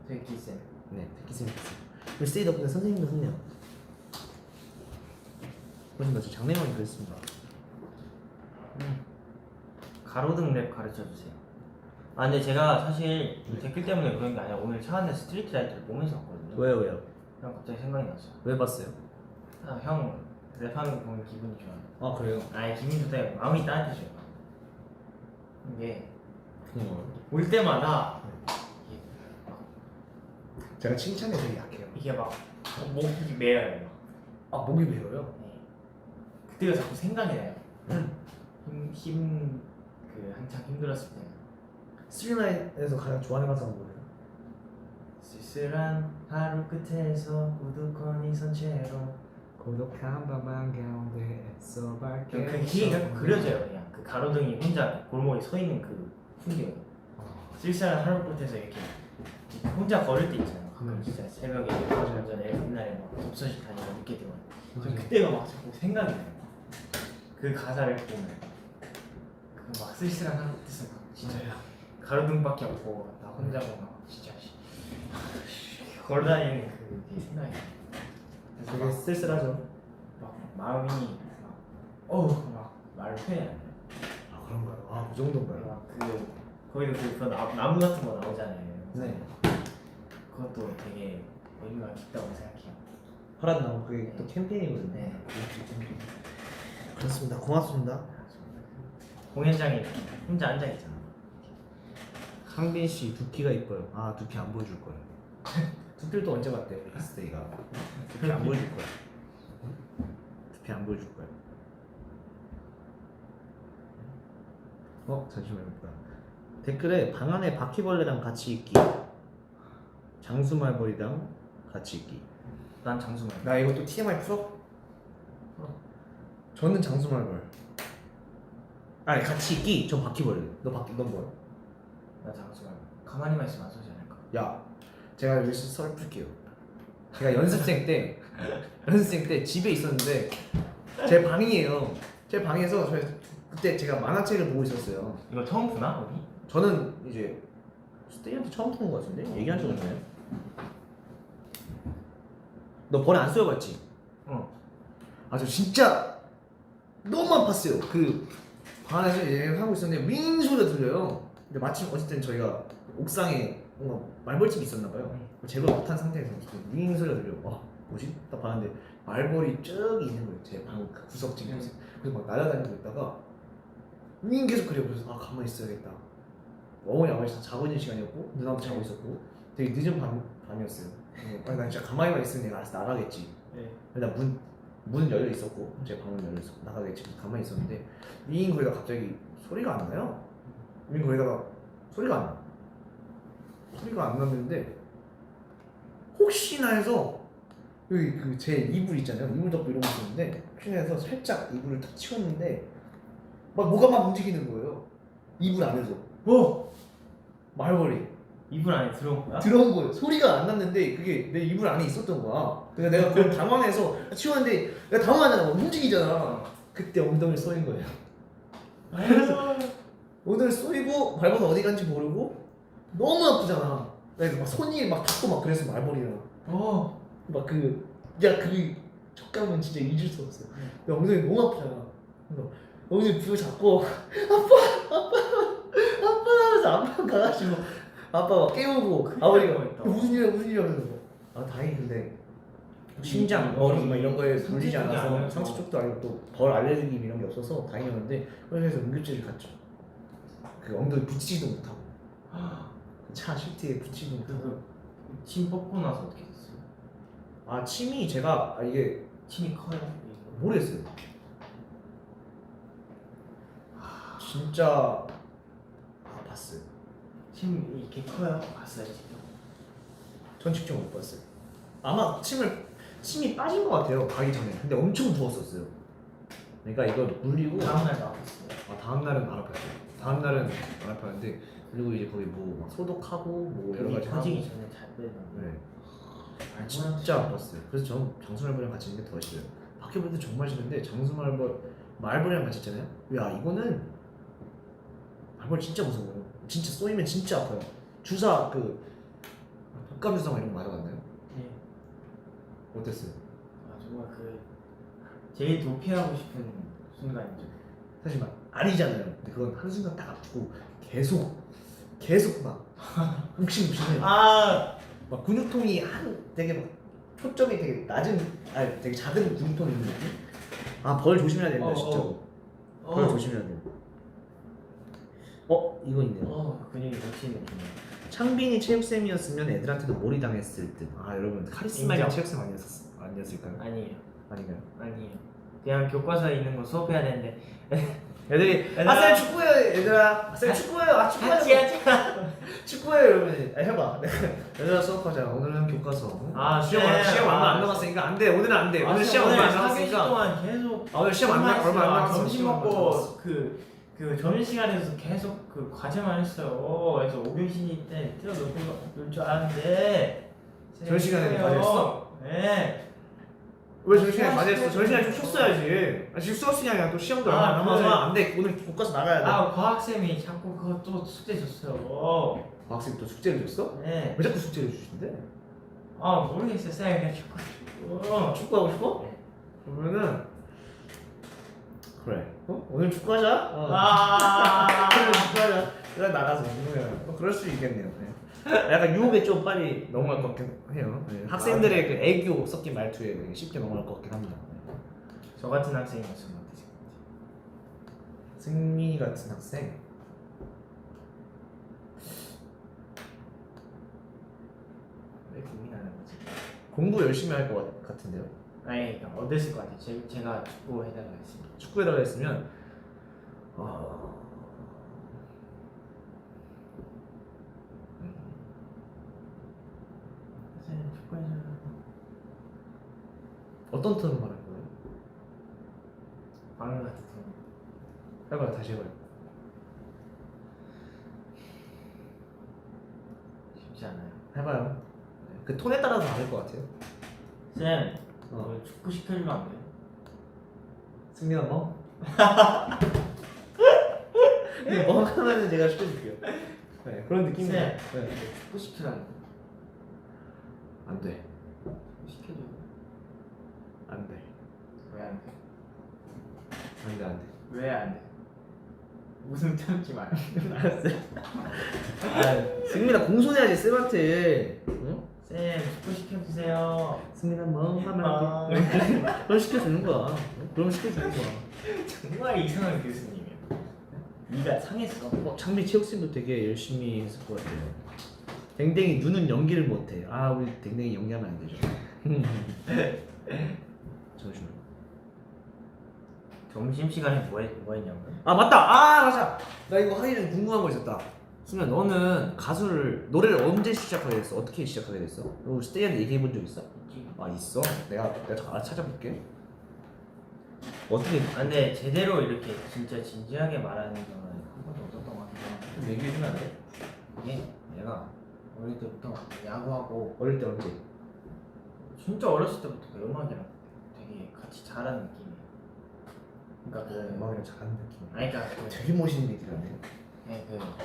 되게 기쌤. 네, 됐겠어요. 우리 스테이 덕분에 선생님도 했네요. 그래서 저 장래희망이 그랬습니다. 가로등 랩 가르쳐 주세요. 아 근데 제가 사실 댓글 때문에 그런 게 아니라 오늘 차 안에 스트리트 라이트를 보면서 왔거든요. 왜요? 그냥 갑자기 생각이 났어요. 왜 봤어요? 형 랩하는 거 보면 기분이 좋아요. 아 그래요? 아니 기분이 좋다. 마음이 따뜻해져요. 이게 어. 올 때마다 제가 칭찬에 되게 약해요. 이게 막 목이 메어요. 아 목이 메어요? 네. 그때가 자꾸 생각이 나요. 그 한창 힘들었을 때는 스리라인에서 가장 좋아하는 가사가 뭐예요? 쓸쓸한 하루 끝에서 우두커니 선채로 고독한 밤 한가운데 애써 밝게 그게 그려져요. 그냥 그 가로등이 혼자 골목에 서 있는 그 풍경이 쓸쓸한 하루 끝에서 이렇게 혼자 걸을 때 있잖아요. 가끔 진짜 새벽에 가장 전에 옛날에 막 독서실 다니고 늦게 들어와요. 전 그때가 막 자꾸 생각이 나요. 그 가사를 보면 그 막 쓸쓸한 하루 끝에서 막 진짜야 가로등밖에 없고 나 혼자고 막 진짜 걸어다니는 그게 생각이 나요. 그래서 되게 막 쓸쓸하죠. 막 마음이 막 말을 표현이 안 돼요. 아 그런가요? 아그 정도인가요? 막 거기도 그런 나무 같은 거 나오잖아요. 네. 그것도 되게 의미가 깊다고 생각해요. 파란 나무 그게 또 캠페인이거든요. 네. 그렇습니다. 고맙습니다. 공연장에 혼자 앉아 있잖아. 상빈 씨 두피가 이뻐요. 아 두피 안 보여줄 거예요. 두피도 언제 봤대요? 스테이가 두피 안 보여줄 거야. 두피 안 보여줄 거야. 잠시만요. 댓글에 방 안에 바퀴벌레랑 같이 있기. 장수말벌이랑 같이 있기. 난 장수말. 나 이것도 TMI 풀어? 저는 장수말벌. 아니 같이 있기. 전 바퀴벌레. 넌 뭐야? 나 장수말. 가만히만 있으면 안 쏘지 않을까? 야, 제가 여기서 썰 풀게요. 제가 연습생 때 집에 있었는데 제 방이에요. 제 방에서 그때 제가 만화책을 보고 있었어요. 이거 처음 보나 우리? 저는 이제 스테이한테 처음 보는 것 같은데 얘기한 적 없나요? 너 벌에 안 쏘여봤지? 응. 아 저 진짜 너무 아팠어요. 그 방 안에서 하고 있었는데 윙 소리가 들려요. 근데 마침 어쨌든 저희가 옥상에 뭔가 말벌집이 있었나봐요. 제거 못한 상태에서 윙 소리가 들려. 뭐지? 딱 봤는데 말벌이 쭉 있는 거예요. 제 방 그 구석진 곳에. 그래서 막 날아다니고 있다가 윙 계속 그래요. 그래서 가만히 있어야겠다. 어머니 아버지 다 자고 있는 시간이었고 누나도 자고 있었고 되게 늦은 밤이었어요. 난 진짜 가만히만 있으면 내가 알아서 나가겠지. 네. 문은 열려 있었고 제 방은 열려 있었고 나가겠지. 그래서 가만히 있었는데 윙 거리다가 갑자기 소리가 안 나요. 윙 거리다가 소리가 안 나. 소리가 안 났는데 혹시나 해서 여기 그 제 이불 있잖아요. 이불 덮고 이러고 있었는데 혹시나 해서 살짝 이불을 탁 치웠는데 뭐가 막 움직이는 거예요. 이불 안에서. 말벌이 이불 안에 들어온 거야? 들어온 거예요. 소리가 안 났는데 그게 내 이불 안에 있었던 거야. 그래서 내가 그걸 당황해서 치웠는데 내가 당황하잖아. 막 움직이잖아. 그때 엉덩이를 쏘인 거예요. 그래서 오늘 쏘이고 말벌은 어디 간지 모르고 너무 아프잖아. 그래서 막 손이 막 닿고 막 그래서 말벌이랑 막 그 촉감은 진짜 잊을 수 없어요. 근데 엉덩이 너무 아프잖아. 그래서 엉덩이 부여 잡고 아빠 하면서 아빠가 가가지고 아빠 막 깨우고 아버지가 무슨 일이야 그래서 다행히 근데 심장, 머리 막 이런 거에 물리지 않아서 상처 쪽도 아니고 또 벌 알레르기 이런 게 없어서 다행이었는데 그래서 응급실을 갔죠. 그 엉덩이 붙이지도 못하고 차 시트에 붙이지도 못하고. 침 뽑고 나서 어떻게 됐어요? 침이 제가 이게 침이 커요? 모르겠어요. 진짜 아팠어요. 침 이렇게 커요? 봤어요 지금? 전 직접 못 봤어요. 아마 침이 빠진 것 같아요. 가기 전에. 근데 엄청 부었었어요. 그러니까 이걸 물리고 다음날 나왔어요. 다음 날은 안 아팠어요. 다음 날은 안 아팠는데 그리고 이제 거기 뭐 소독하고 뭐 여러 가지 하고. 터지기 전에 잘 빼는. 네. 진짜 아팠어요. 그래서 저는 장수말벌이랑 같이 있는 게 더 싫어요. 바퀴벌레도 정말 싫은데 말벌이랑 같이 있잖아요. 야 이거는 말벌 진짜 무서워요. 진짜 쏘이면 진짜 아파요. 주사 독감 주사 이런 거 맞아봤나요? 네. 어땠어요? 아 정말 제일 도피하고 싶은 순간이죠. 사실 막 아니잖아요. 근데 그건 한순간 딱 아프고 계속 막 욱신욱신해요. 막 근육통이 되게 막 초점이 되게 되게 작은 근육통이 있는 느낌? 벌 조심해야 된다 진짜로. 벌 조심해야 돼. 이거 있네요. 근육이 놓치는 느낌이에요. 창빈이 체육쌤이었으면 애들한테도 몰이당했을 듯. 여러분 카리스마 있는 인정. 체육쌤 아니었을까요? 아니에요. 아닌가요? 아니에요. 그냥 교과서에 있는 거 수업해야 되는데 애들이 얘들아. 쌤 축구예요 얘들아. 쌤 축구예요. 같이 하자. 축구예요 이러면 해봐. 얘들아 수업하자. 오늘은 교과서. 시험 얼마 안 남았으니까 안 돼. 오늘은 안 돼. 오늘 시험 얼마 안 4교시 남았으니까. 동안 계속 오늘 시험 얼마 안 남았어. 점심 시험 얼마 안 먹고 남았어. 그 점심시간에서 계속 그 과제만 했어요. 그래서 5교시 때 뛰어놀 줄 알았는데 점심시간에 과제했어? 네. 왜 점심시간에 과제했어? 점심시간에 좀 쉬었어야지. 지금 수업 시간이야. 또 시험도 얼마 안 남아서 안 돼. 오늘 교과서 나가야 돼. 과학쌤이 자꾸 그거 또 숙제 줬어요. 학생이 또 숙제를 줬어? 네. 왜 자꾸 숙제를 주신대? 모르겠어요. 쌤 그냥 자꾸. 축구하고 싶어? 네. 그러면은 그래. 오늘 축구하자. 오늘 축구하자. 그래 나가서 운동해. 그럴 수 있겠네요. 네. 약간 유혹에 좀 빨리 넘어갈 것 같긴 해요. 네. 학생들의 그 애교 섞인 말투에 되게 쉽게 넘어갈 것 같긴 합니다. 저 같은 학생이었으면 어땠을 것 승민이 같은 학생. 왜 고민하는 거지? 공부 열심히 할 것 같은데요. 아니 어땠을 것 같아요. 제가 축구 해달라 했습니다. 축구에다가 했으면 쌤 축구 해줘요. 어떤 톤으로 말할 거예요? 방금 같은 톤. 해봐요. 다시 해봐요. 쉽지 않아요. 해봐요. 그 톤에 따라서 다를 것 같아요. 쌤 오늘 축구 시켜주면 안 돼요? 승민아 뭐? 근데 뭐 하면은 제가 시켜줄게요. 네, 그런 느낌이에요. 네. 네. 축구 시키라는 거. 안 돼. 시켜줘요. 안 돼. 왜 안 돼? 안 돼. 안 돼. 왜 안 돼? 웃음 참지 마요. 알았어요. 승민아 공손해야지 쌤한테. 응? 쌤 축구 시켜주세요. 승민아 뭐 하면 안 돼. 그럼 시켜주는 거야. 그럼 시켜주는 거야. 정말 이상한 교수님이에요. 네가 상했어. 장미 체육쌤도 되게 열심히 했을 것 같아요. 댕댕이 눈은 연기를 못해. 우리 댕댕이 연기하면 안 되죠. 잠시만. 점심시간에 뭐 했냐고요? 맞다. 맞아. 나 이거 하기 전에 궁금한 거 있었다. 승민아 너는 노래를 언제 시작하게 됐어? 어떻게 시작하게 됐어? 너 스테이한테 얘기해 본 적 있어? 있지. 있어? 내가 찾아볼게. 어떻게? 근데 제대로 이렇게 진짜 진지하게 말하는 경우는 한 번도 없었던 것 같아요. 좀 얘기해 주면 안 돼? 이게 내가 어릴 때부터 야구하고 어릴 때 언제? 진짜 어렸을 때부터 그 음악이랑 되게 같이 자라는 느낌이에요. 그러니까 음악이랑 잘하는 느낌. 그러니까 되게 멋있는 얘기를 하네. 그러니까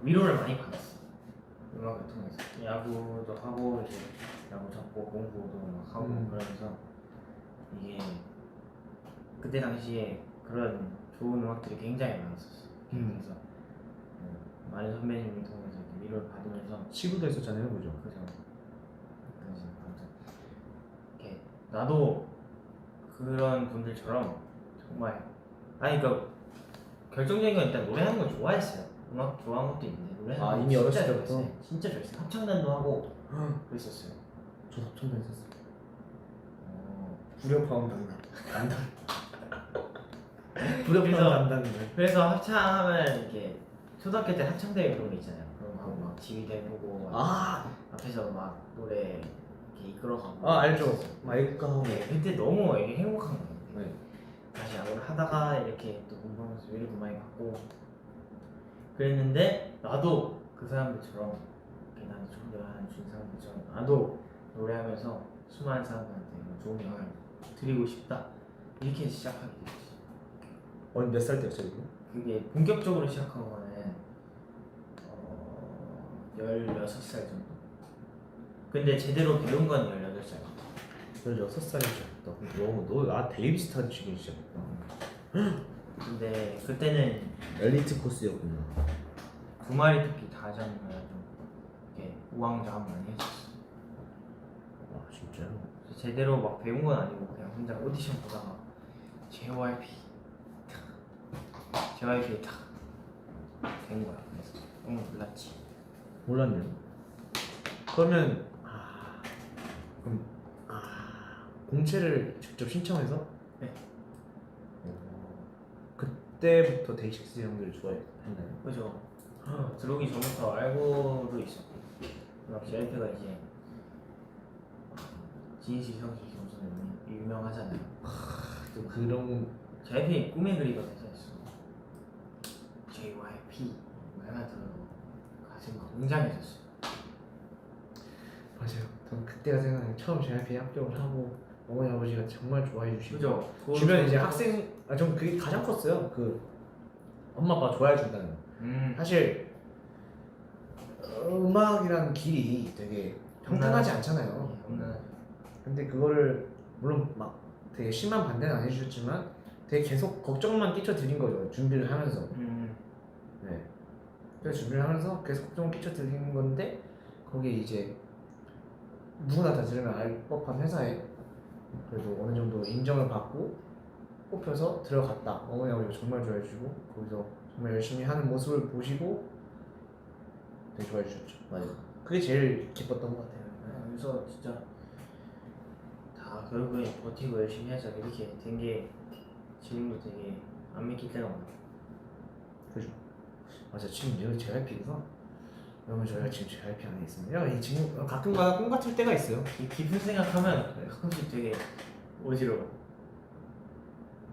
위로를 많이 받았어. 음악을 통해서 야구도 하고 이제 야구 잡고 공부도 막 하고 그러면서 이게 그때 당시에 그런 좋은 음악들이 굉장히 많았었어. 그래서 많은 선배님을 통해서 이렇게 위로를 받으면서 시구도 했었잖아요, 그죠? 그래서 아무튼 이렇게 나도 그런 분들처럼 정말 그러니까 결정적인 건 일단 노래하는 걸 좋아했어요. 음악 좋아하는 것도 있는데 노래하는 거 이미 어렸을 진짜 때부터? 좋아했어요. 진짜 좋아했어요. 합창단도 하고 그랬었어요. 저도 합창단 했었어. 불협화음 담당. 그래서- 담당. 그래서 합창하면 이렇게 초등학교 때 합창대회 그런 거 있잖아요. 그런 거 하고 막 지휘대 해보고 앞에서 막 노래 이렇게 이끌어가고. 알죠. 막 애국가하고. 네, 그때 너무 이게 행복한 거예요. 네. 다시 야구를 하다가 이렇게 또 공부하면서 위로도 많이 받고 그랬는데 나도 그 사람들처럼 이렇게 나는 존경하는 준 사람들처럼 나도 노래하면서 수많은 사람들한테 좋은 영향을 드리고 싶다 이렇게 시작하게 됐지. 몇 살 때였어요 이거? 그게 본격적으로 시작한 거는 16살 정도. 근데 제대로 배운 건 18살. 16살에 시작했다. 너 데이비스타 지금 시작했다. 근데 그때는 엘리트 코스였구나. 두 마리 토끼 다 잡는 거야. 좀 이렇게 우왕좌왕 많이 했었어. 와 진짜요? 제대로 막 배운 건 아니고 그냥 혼자 오디션 보다가 JYP에 탁된 거야. 그래서 너무 놀랐지. 몰랐네요. 그러면 공채를 직접 신청해서? 네. 그때부터 데이식스 형들 좋아했나요? 그죠. 들어오기 전부터 알고도 있었고 막 JYP가 이제 진실 형식 겸손은 유명하잖아요. 또 그런 JYP 꿈의 그리가 대사였어. JYP 말만 들어도 가슴이 웅장해졌어. 맞아요. 저는 그때가 생각나요. 처음 JYP에 합격을 하고 어머니 아버지가 정말 좋아해 주시고 그죠. 주변 이제 학생 전 그게 가장 컸어요. 그 엄마 아빠 좋아해 준다는 거. 사실 음악이라는 길이 되게 평탄하지 않잖아요. 근데 그거를 물론 막 되게 심한 반대는 안 해주셨지만 되게 계속 걱정만 끼쳐 드린 거죠. 준비를 하면서. 네. 그래서 준비를 하면서 계속 걱정을 끼쳐 드린 건데 거기에 이제 누구나 다 들으면 알 법한 회사에 그래도 어느 정도 인정을 받고 뽑혀서 들어갔다. 어머니 아버지가 정말 좋아해 주시고 거기서 정말 열심히 하는 모습을 보시고 되게 좋아해 주셨죠. 맞아요. 그게 제일 기뻤던 것 같아요. 그래서 진짜 다 결국에 버티고 열심히 해서 이렇게 된 게 지금도 되게 안 믿길 때가 많아요. 그죠. 맞아. 지금 여기 JYP에서 여러분 저희가 지금 JYP 안에 있습니다. 이 지금 가끔가다 꿈 같을 때가 있어요. 깊은 생각하면 가끔씩 되게 어지러워.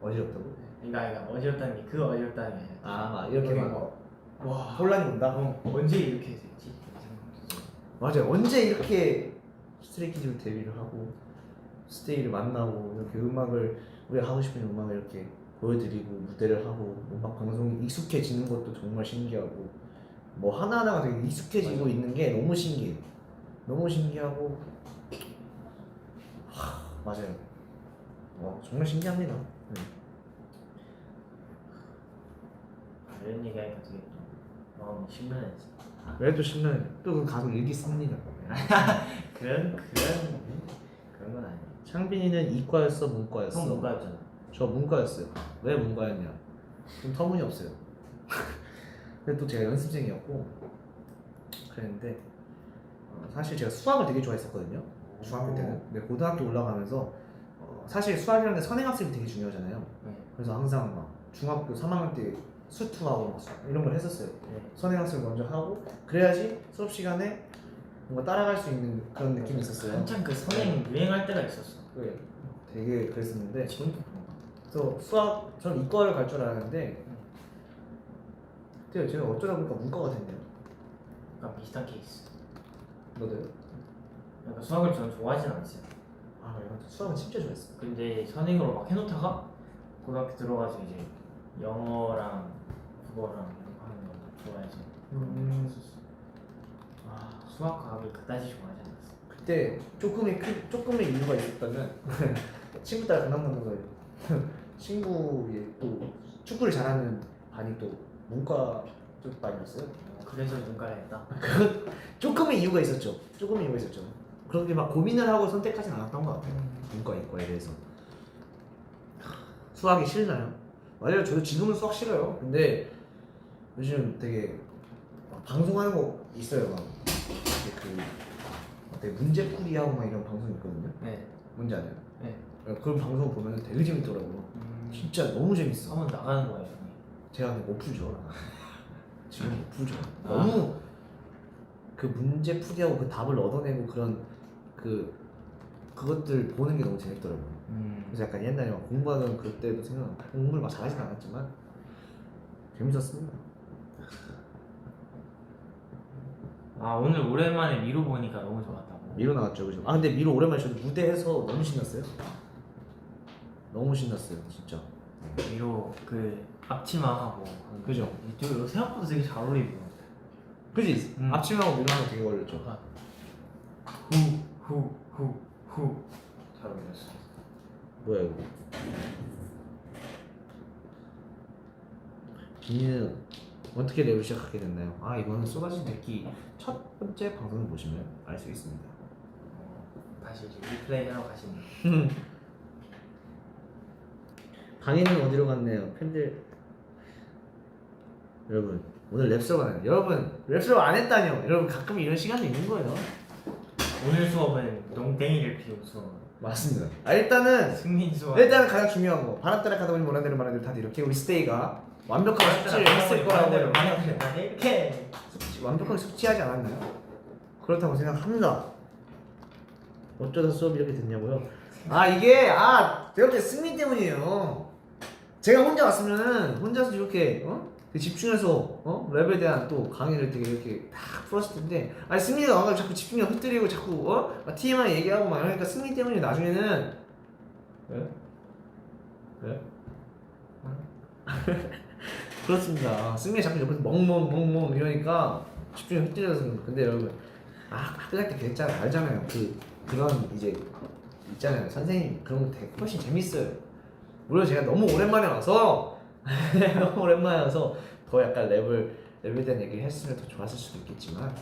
어지럽다고? 그러니까 어지럽다는 게 그 어지럽다는 게 아니라 막 이렇게 여기 막 와 혼란이 온다. 언제 이렇게 됐지? 이런 생각도 들어요. 맞아요. 언제 이렇게 스트레이키즈로 데뷔를 하고 스테이를 만나고 이렇게 음악을 우리가 하고 싶은 음악을 이렇게 보여드리고 무대를 하고 음악 방송이 익숙해지는 것도 정말 신기하고 뭐 하나하나가 되게 익숙해지고 맞아. 있는 게 너무 신기해요. 너무 신기하고 맞아요. 정말 신기합니다. 이런 얘기하니까 되게 또 마음이 심란해지. 그래도 10년 또그 가수 일기 씁니다. 그런 건 아니에요. 창빈이는 이과였어, 문과였어? 형 문과였잖아. 저 문과였어요. 왜 문과였냐? 좀 터무니없어요. 근데 또 제가 연습생이었고 그랬는데 사실 제가 수학을 되게 좋아했었거든요. 중학교 때는. 근데 고등학교 올라가면서 사실 수학이라는 게 선행학습이 되게 중요하잖아요. 네. 그래서 항상 막 중학교 3학년 때 수투하고 막 이런 걸 했었어요. 네. 선행학습을 먼저 하고 그래야지 수업 시간에 뭔가 따라갈 수 있는 그런 느낌이 있었어요. 한창 그 선행 유행할 때가 있었어. 네. 되게 그랬었는데 지금도 그런가? 그래서 수학 전 이과를 갈 줄 알았는데 그때 제가 어쩌다 보니까 문과가 됐네요. 약간 비슷한 케이스. 너도요? 그러니까 수학을 저는 좋아하진 않았어요. 수학은 진짜 좋아했어요. 근데 선행으로 막 해놓다가 고등학교 들어가서 이제 영어랑 국어랑 이런 거 하는 거 좋아해서 했었어. 수학 과학을 그다지 좋아하지 않았어. 그때 조금의 이유가 있었다면 친구 따라 강남 가는 거예요. 친구의 또 축구를 잘하는 반이 또 문과 쪽 반이었어요. 그래서 문과를 했다. 조금의 이유가 있었죠. 그렇게 막 고민을 하고 선택하진 않았던 것 같아요. 문과 이과에 대해서. 수학이 싫나요? 맞아요. 저도 지금은 수학 싫어요. 근데 요즘 되게 방송하는 거 있어요. 막 되게 문제풀이하고 막 이런 방송 있거든요. 네. 뭔지 알아요? 네. 그런 방송 보면 되게 재밌더라고요. 진짜 너무 재밌어. 한번 나가는 거예요. 제가 그냥 못 풀죠. 지금 못 풀죠. 너무 그 문제 풀이하고 그 답을 얻어내고 그런 그것들 보는 게 너무 재밌더라고요. 그래서 약간 옛날에 막 공부하던 그때도 생각 공부를 막 잘하진 않았지만 재밌었습니다. 아 오늘 오랜만에 미로 보니까 너무 좋았다고. 미로 나왔죠, 그죠? 아 근데 미로 오랜만에 저도 무대에서 너무 신났어요. 너무 신났어요, 진짜. 미로 그 앞치마하고 그죠? 저 생각보다 되게 잘 어울리고. 그지? 앞치마하고 미로 하는 거 되게 어울렸죠. 후후후후 잘 어울렸어. 뭐야 이거? 비니는 어떻게 랩을 시작하게 됐나요? 아 이거는 쏟아진 듣기 첫 번째 방송을 보시면 알 수 있습니다. 다시 이제 리플레이 하러 가시면. 강의는 어디로 갔네요? 팬들 여러분 오늘 랩 수업 안 해요. 여러분 랩 수업 안 했다뇨. 여러분 가끔 이런 시간이 있는 거예요. 오늘 수업은 농땡이를 피운 수업. 맞습니다. 아 일단은 승민 수업. 가장 중요한 거 바람따라 가다 보니 원하는 대로 말하는 대로 다들 이렇게 우리 스테이가 완벽하게 숙지를 했을 거라고 이렇게. 완벽하게 숙지하지 않았나요? 그렇다고 생각합니다. 어쩌다 수업이 이렇게 됐냐고요? 아 이게 제가 볼 때 승민 때문이에요. 제가 혼자 왔으면은 혼자서 이렇게 집중해서 랩에 대한 또 강의를 되게 이렇게 딱 풀었을 텐데 아니 승민이가 와가지고 자꾸 집중력 흩뜨리고 자꾸 TMI 얘기하고 막 이러니까 승민 때문에 나중에는 왜? 왜? 그렇습니다. 승민이 자꾸 옆에서 멍멍 이러니까 집중력 흩뜨려서 그런 거예요. 근데 여러분 학교 갈 때 그랬잖아요. 알잖아요. 그런 이제 있잖아요. 선생님 그런 거 되게 훨씬 재밌어요. 물론 제가 너무 오랜만에 와서 너무 오랜만에 와서 더 약간 랩에 대한 얘기를 했으면 더 좋았을 수도 있겠지만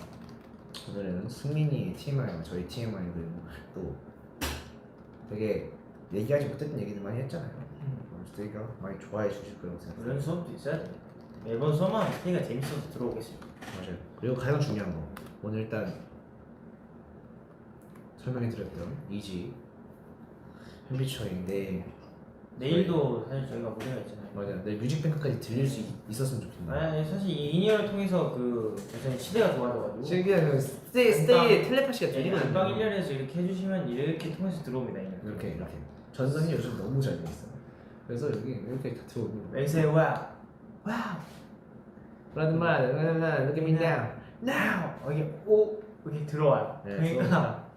오늘은 승민이 TMI와 저희 TMI 그리고 또 되게 얘기하지 못했던 얘기들 많이 했잖아요. 스테이가 많이 좋아해 주실 거라고 생각해요. 이런 수업도 있어야 돼. 매번 수업만 스테이가 재밌어서 들어오겠어요. 맞아요. 그리고 가장 중요한 거 오늘 일단 설명해드렸던 이지 햄비처인데 내일도 사실 저희가 무대가 있잖아요. 맞아요. 내 뮤직뱅크까지 들릴 수 있었으면 좋겠네요. 아니 사실 이 인이어를 통해서 요새 시대가 좋아져가지고 신기한 스테이의 텔레파시가 들리거든요. 안방 1년에서 이렇게 해주시면 이렇게 통해서 들어옵니다. 이렇게 전선이 요즘 너무 잘 돼 있어요. 그래서 여기 이렇게 다 들어오는 거예요. 웨이세 와우 Run mad, look at me now. 이게 오 이렇게 들어와요. 네, 그러니까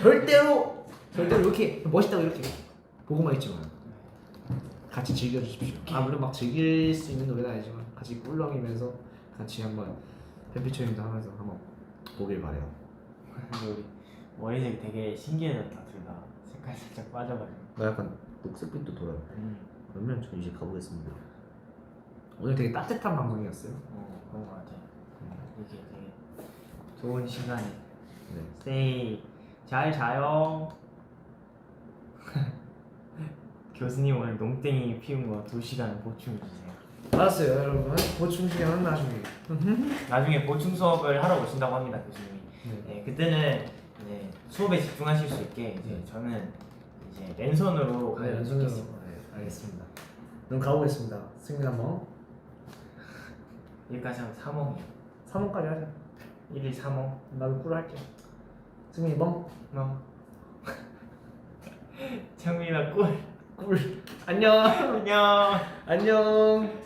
절대로 이렇게 멋있다고 이렇게 보고만 있지 마요. 같이 즐겨주십시오. 물론 막 즐길 수 있는 노래는 아니지만 같이 꿀렁이면서 같이 한번 팬피처링도 하면서 한번 보길 바래요. 우리 머리색이 되게 신기해졌다 둘 다. 색깔 살짝 빠져가지고. 나 약간 녹색빛도 돌아요. 그러면 저 이제 가보겠습니다. 오늘 되게 따뜻한 방송이었어요. 그런 거 같아요. 이게 되게 좋은 시간에. 네. 스테이 잘 자요. 교수님 오늘 농땡이 피운 거 2시간 보충 주세요. 알았어요, 여러분. 보충 시간은 나중에. 나중에 보충 수업을 하러 오신다고 합니다, 교수님이. 네. 그때는 이제 수업에 집중하실 수 있게 이제 저는 이제 랜선으로 네, 연습으로. 네, 알겠습니다. 그럼 가보겠습니다. 승민 한번. 여기까지 하면 3몽이요. 3원까지 하자. 1일 3몽. 나도 꿀 할게. 승민이 멍. 창민아 꿀. 꿀. 안녕. 안녕. 안녕.